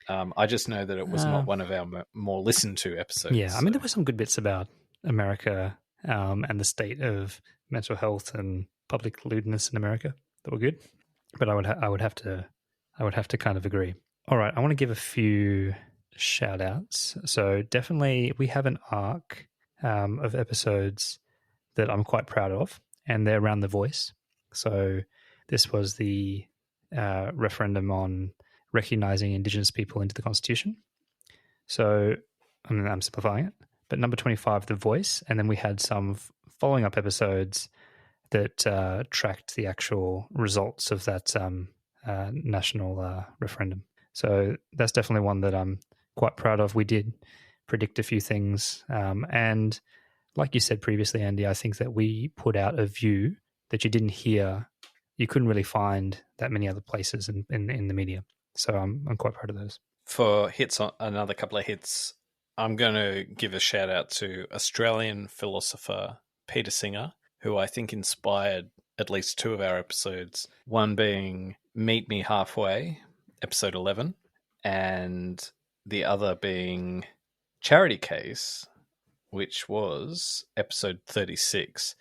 I just know that it was not one of our more listened to episodes. Yeah, I mean, there were some good bits about America and the state of mental health and public lewdness in America that were good. But I would have to kind of agree. All right, I want to give a few shout outs. So definitely we have an arc of episodes that I'm quite proud of, and they're around the voice. So this was the referendum on recognizing Indigenous people into the Constitution. So I'm simplifying it, but number 25, the voice, and then we had some following up episodes that tracked the actual results of that national referendum. So that's definitely one that I'm quite proud of. We did predict a few things. And like you said previously, Andy, I think that we put out a view that you didn't hear. You couldn't really find that many other places in the media. So I'm quite proud of those. For hits, another couple of hits, I'm going to give a shout out to Australian philosopher Peter Singer, who I think inspired at least 2 of our episodes, one being Meet Me Halfway, episode 11, and the other being Charity Case, which was episode 36.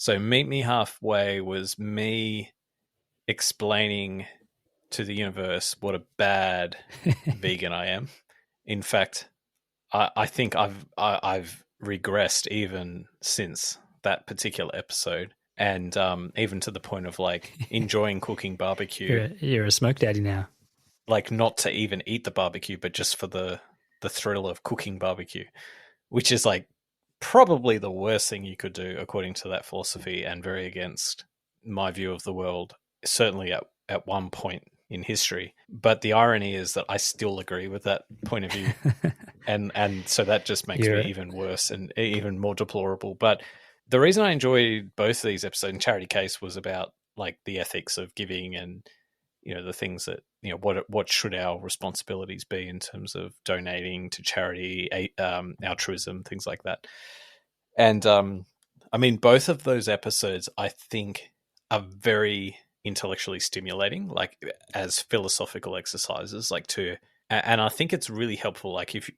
So Meet Me Halfway was me explaining to the universe what a bad vegan I am. In fact, I think I've regressed even since that particular episode, and even to the point of like enjoying cooking barbecue. You're a smoke daddy now. Like not to even eat the barbecue, but just for the thrill of cooking barbecue, which is like probably the worst thing you could do according to that philosophy, and very against my view of the world, certainly at one point in history. But the irony is that I still agree with that point of view. and so that just makes me even worse and even more deplorable. But the reason I enjoyed both of these episodes, in Charity Case, was about like the ethics of giving and, you know, the things that, you know, what should our responsibilities be in terms of donating to charity, altruism, things like that. And I mean, both of those episodes, I think, are very intellectually stimulating, like as philosophical exercises, like to, and I think it's really helpful. Like if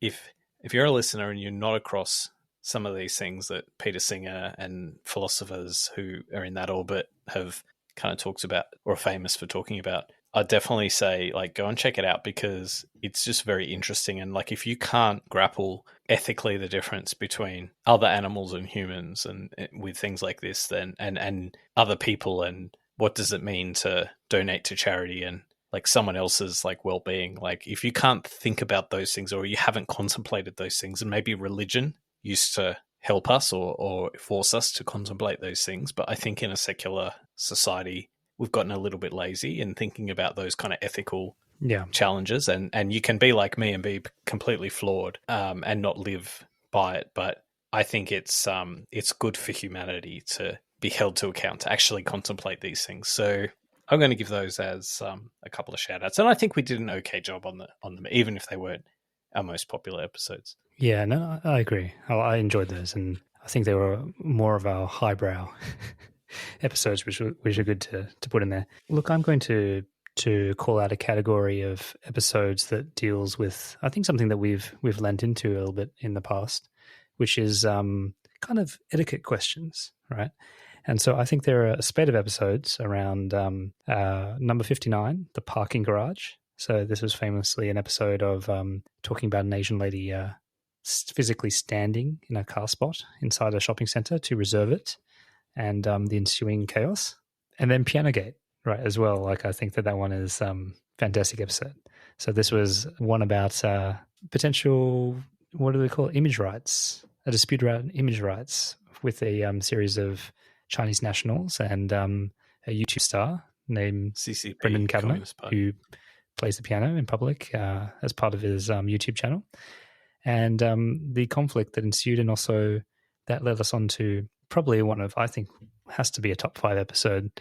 you're a listener and you're not across some of these things that Peter Singer and philosophers who are in that orbit have kind of talked about or are famous for talking about, I'd definitely say like go and check it out, because it's just very interesting. And like if you can't grapple ethically the difference between other animals and humans and with things like this, then and other people, and what does it mean to donate to charity and like someone else's like well-being, like if you can't think about those things, or you haven't contemplated those things, and maybe religion used to help us or force us to contemplate those things, but I think in a secular society we've gotten a little bit lazy in thinking about those kind of ethical challenges, and you can be like me and be completely flawed and not live by it. But I think it's good for humanity to be held to account, to actually contemplate these things. So I'm going to give those as a couple of shout outs, and I think we did an okay job on them, even if they weren't our most popular episodes. Yeah, no, I agree. I enjoyed those, and I think they were more of our highbrow episodes, which are good to put in there. Look, I'm going to call out a category of episodes that deals with, I think, something that we've lent into a little bit in the past, which is kind of etiquette questions, right? And so I think there are a spate of episodes around number 59, the parking garage. So this was famously an episode of talking about an Asian lady physically standing in a car spot inside a shopping center to reserve it, and the ensuing chaos. And then Pianogate, right, as well. Like I think that one is fantastic episode. So this was one about potential, what do they call it, image rights, a dispute around image rights with a series of Chinese nationals and a YouTube star named CCP, Brendan Kavanagh, who plays the piano in public as part of his YouTube channel. And the conflict that ensued, and also that led us on to probably one of, I think, has to be a top 5 episode,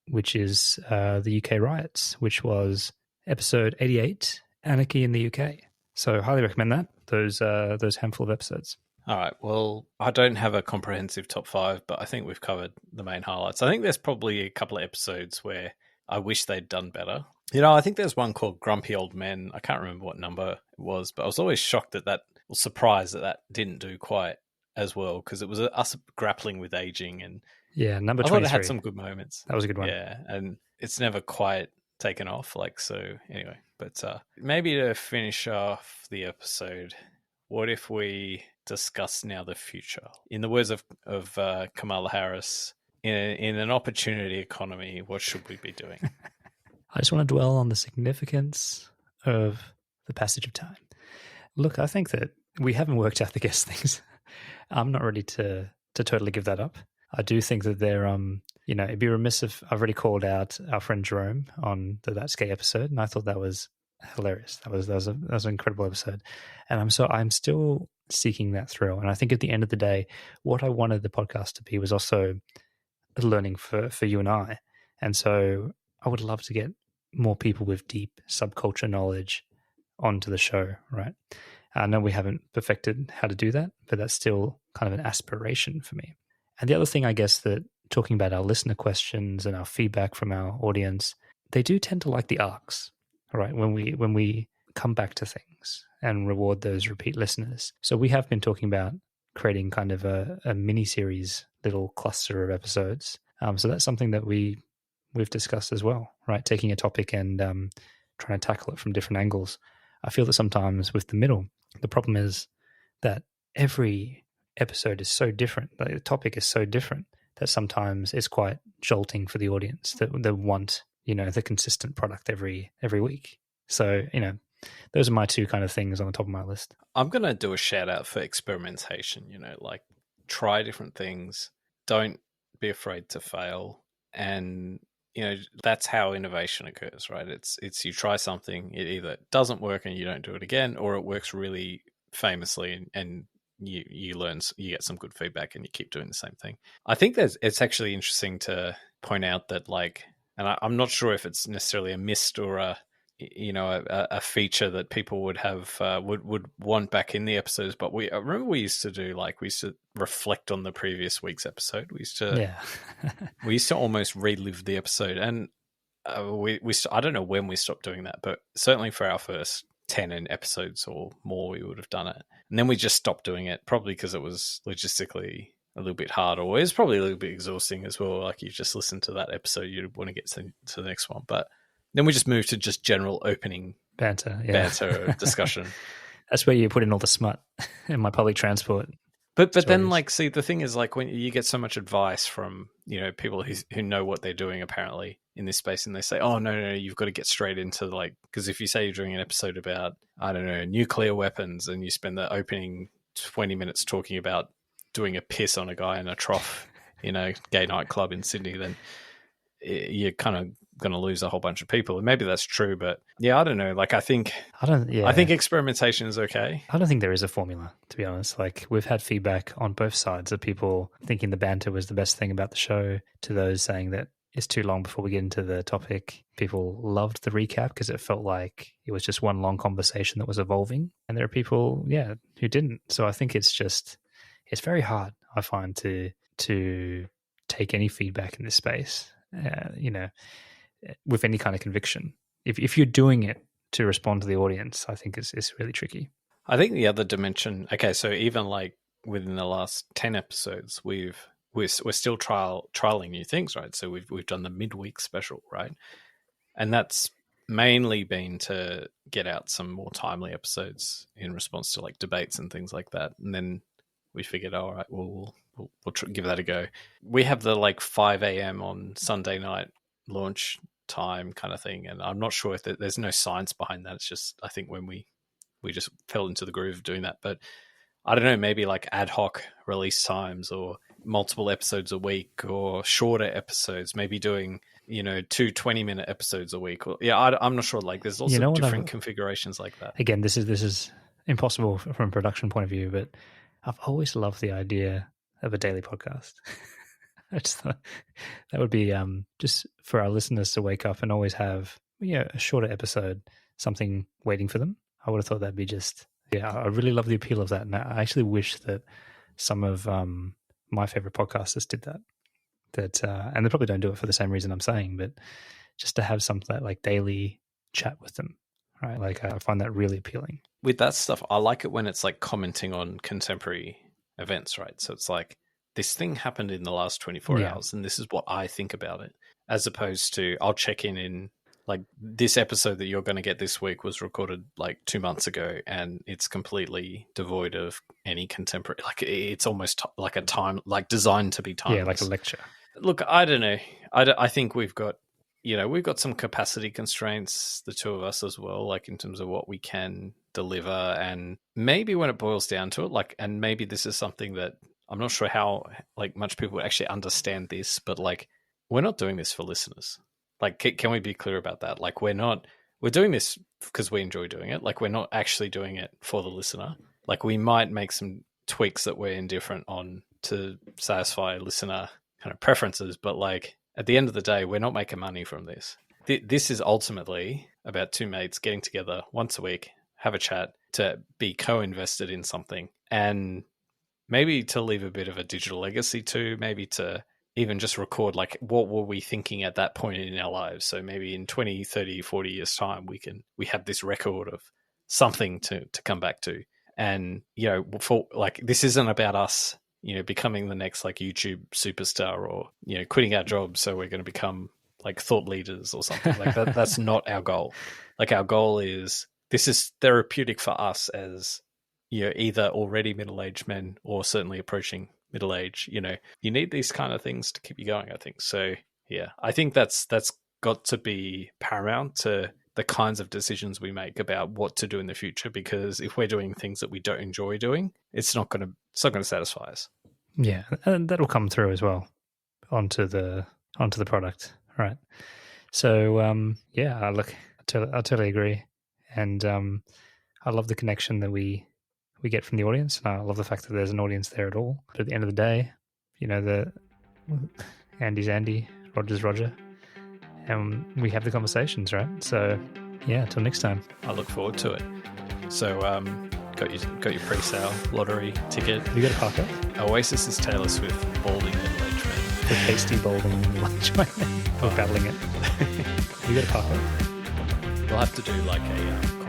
which is the UK riots, which was episode 88, Anarchy in the UK. So highly recommend that, those handful of episodes. All right. Well, I don't have a comprehensive top 5, but I think we've covered the main highlights. I think there's probably a couple of episodes where I wish they'd done better. You know, I think there's one called Grumpy Old Men. I can't remember what number it was, but I was always shocked surprised that didn't do quite as well, because it was us grappling with aging, and number 23. I thought it had some good moments. That was a good one. Yeah, and it's never quite taken off. Like, so anyway, but maybe to finish off the episode, what if we discuss now the future? In the words of Kamala Harris, in an opportunity economy, what should we be doing? I just want to dwell on the significance of the passage of time. Look, I think that we haven't worked out the guest things. I'm not ready to totally give that up. I do think that they're, it'd be remiss if I've already called out our friend Jerome on the That's Gay episode, and I thought that was hilarious. That was an incredible episode, and I'm still seeking that thrill. And I think at the end of the day, what I wanted the podcast to be was also a learning for you and I. And so I would love to get more people with deep subculture knowledge onto the show, right? I know we haven't perfected how to do that, but that's still kind of an aspiration for me. And the other thing, I guess, that talking about our listener questions and our feedback from our audience, they do tend to like the arcs, right? When we come back to things and reward those repeat listeners. So we have been talking about creating kind of a mini series, little cluster of episodes. So that's something that we've discussed as well, right? Taking a topic and trying to tackle it from different angles. I feel that sometimes with the middle, the problem is that every episode is so different. Like the topic is so different that sometimes it's quite jolting for the audience that they want, the consistent product every week. So, those are my two kind of things on the top of my list. I'm going to do a shout out for experimentation, like try different things. Don't be afraid to fail. And, that's how innovation occurs, right? It's you try something, it either doesn't work and you don't do it again, or it works really famously and you learn, you get some good feedback and you keep doing the same thing. I think it's actually interesting to point out that and I'm not sure if it's necessarily a missed or a feature that people would have would want back in the episodes, but I remember we used to do we used to reflect on the previous week's episode. We used to almost relive the episode, and I don't know when we stopped doing that, but certainly for our first 10 episodes or more, we would have done it, and then we just stopped doing it, probably because it was logistically a little bit hard, or it was probably a little bit exhausting as well. Like you just listen to that episode, you want to get to the next one, but then we just moved to just general opening banter discussion. That's where you put in all the smut in my public transport. But then see, the thing is when you get so much advice from people who know what they're doing apparently in this space, and they say, oh no, you've got to get straight into because if you say you're doing an episode about nuclear weapons and you spend the opening 20 minutes talking about doing a piss on a guy in a trough gay nightclub in Sydney, then you're kind of going to lose a whole bunch of people. And maybe that's true, but I don't know. I think experimentation is okay. I don't think there is a formula, to be honest. We've had feedback on both sides of people thinking the banter was the best thing about the show, to those saying that it's too long before we get into the topic. People loved the recap because it felt like it was just one long conversation that was evolving. And there are people, who didn't. So I think it's very hard, I find, to take any feedback in this space. With any kind of conviction. If you're doing it to respond to the audience, I think it's really tricky. I think the other dimension, okay, so even within the last 10 episodes, we're still trialing new things, right? So we've done the midweek special, right? And that's mainly been to get out some more timely episodes in response to debates and things like that. And then we figured, all right, we'll give that a go. We have the 5 a.m. on Sunday night launch time kind of thing, and I'm not sure if there's no science behind that. It's just I think when we just fell into the groove of doing that. But I don't know, maybe ad hoc release times or multiple episodes a week or shorter episodes, maybe doing 2 20-minute episodes a week. Or, I'm not sure. There's lots of different configurations like that. Again, this is impossible from a production point of view, but I've always loved the idea of a daily podcast. I just thought that would be just for our listeners to wake up and always have a shorter episode, something waiting for them. I would have thought that'd be I really love the appeal of that. And I actually wish that some of my favorite podcasters did that. And they probably don't do it for the same reason I'm saying, but just to have something daily chat with them, right? I find that really appealing. With that stuff, I like it when it's commenting on contemporary events, right? So it's this thing happened in the last 24 hours and this is what I think about it, as opposed to I'll check in this episode that you're going to get this week was recorded 2 months ago and it's completely devoid of any contemporary, it's almost like a time, designed to be timeless. Yeah, like a lecture. Look, I don't know. I think we've got some capacity constraints, the two of us as well, in terms of what we can deliver. And maybe when it boils down to it, and maybe this is something that I'm not sure how much people would actually understand this, but we're not doing this for listeners. Can we be clear about that? We're doing this because we enjoy doing it. We're not actually doing it for the listener. We might make some tweaks that we're indifferent on to satisfy listener kind of preferences, but at the end of the day, we're not making money from this. This is ultimately about two mates getting together once a week, have a chat, to be co-invested in something, and maybe to leave a bit of a digital legacy too, maybe to even just record what were we thinking at that point in our lives. So maybe in 20, 30, 40 years time, we have this record of something to come back to. And, you know, for like, this isn't about us, you know, becoming the next like YouTube superstar or, you know, quitting our jobs so we're going to become like thought leaders or something like that. That's not our goal. Like, our goal is, this is therapeutic for us as, you know, either already middle-aged men or certainly approaching middle age. You know, you need these kind of things to keep you going, I think. So yeah, I think that's got to be paramount to the kinds of decisions we make about what to do in the future, because if we're doing things that we don't enjoy doing, it's not going to satisfy us. Yeah, and that'll come through as well onto the product, right? So yeah, look, I totally agree, and I love the connection that we get from the audience, and I love the fact that there's an audience there at all. But at the end of the day, you know, the Andy's Andy, Roger's Roger, and we have the conversations, right? So yeah, till next time. I look forward to it. So got your pre-sale lottery ticket. Have you got a parker? Oasis is Taylor Swift, balding middle-aged men. The tasty balding middle-aged man. We're battling it. Have you got a parker? We'll have to do like a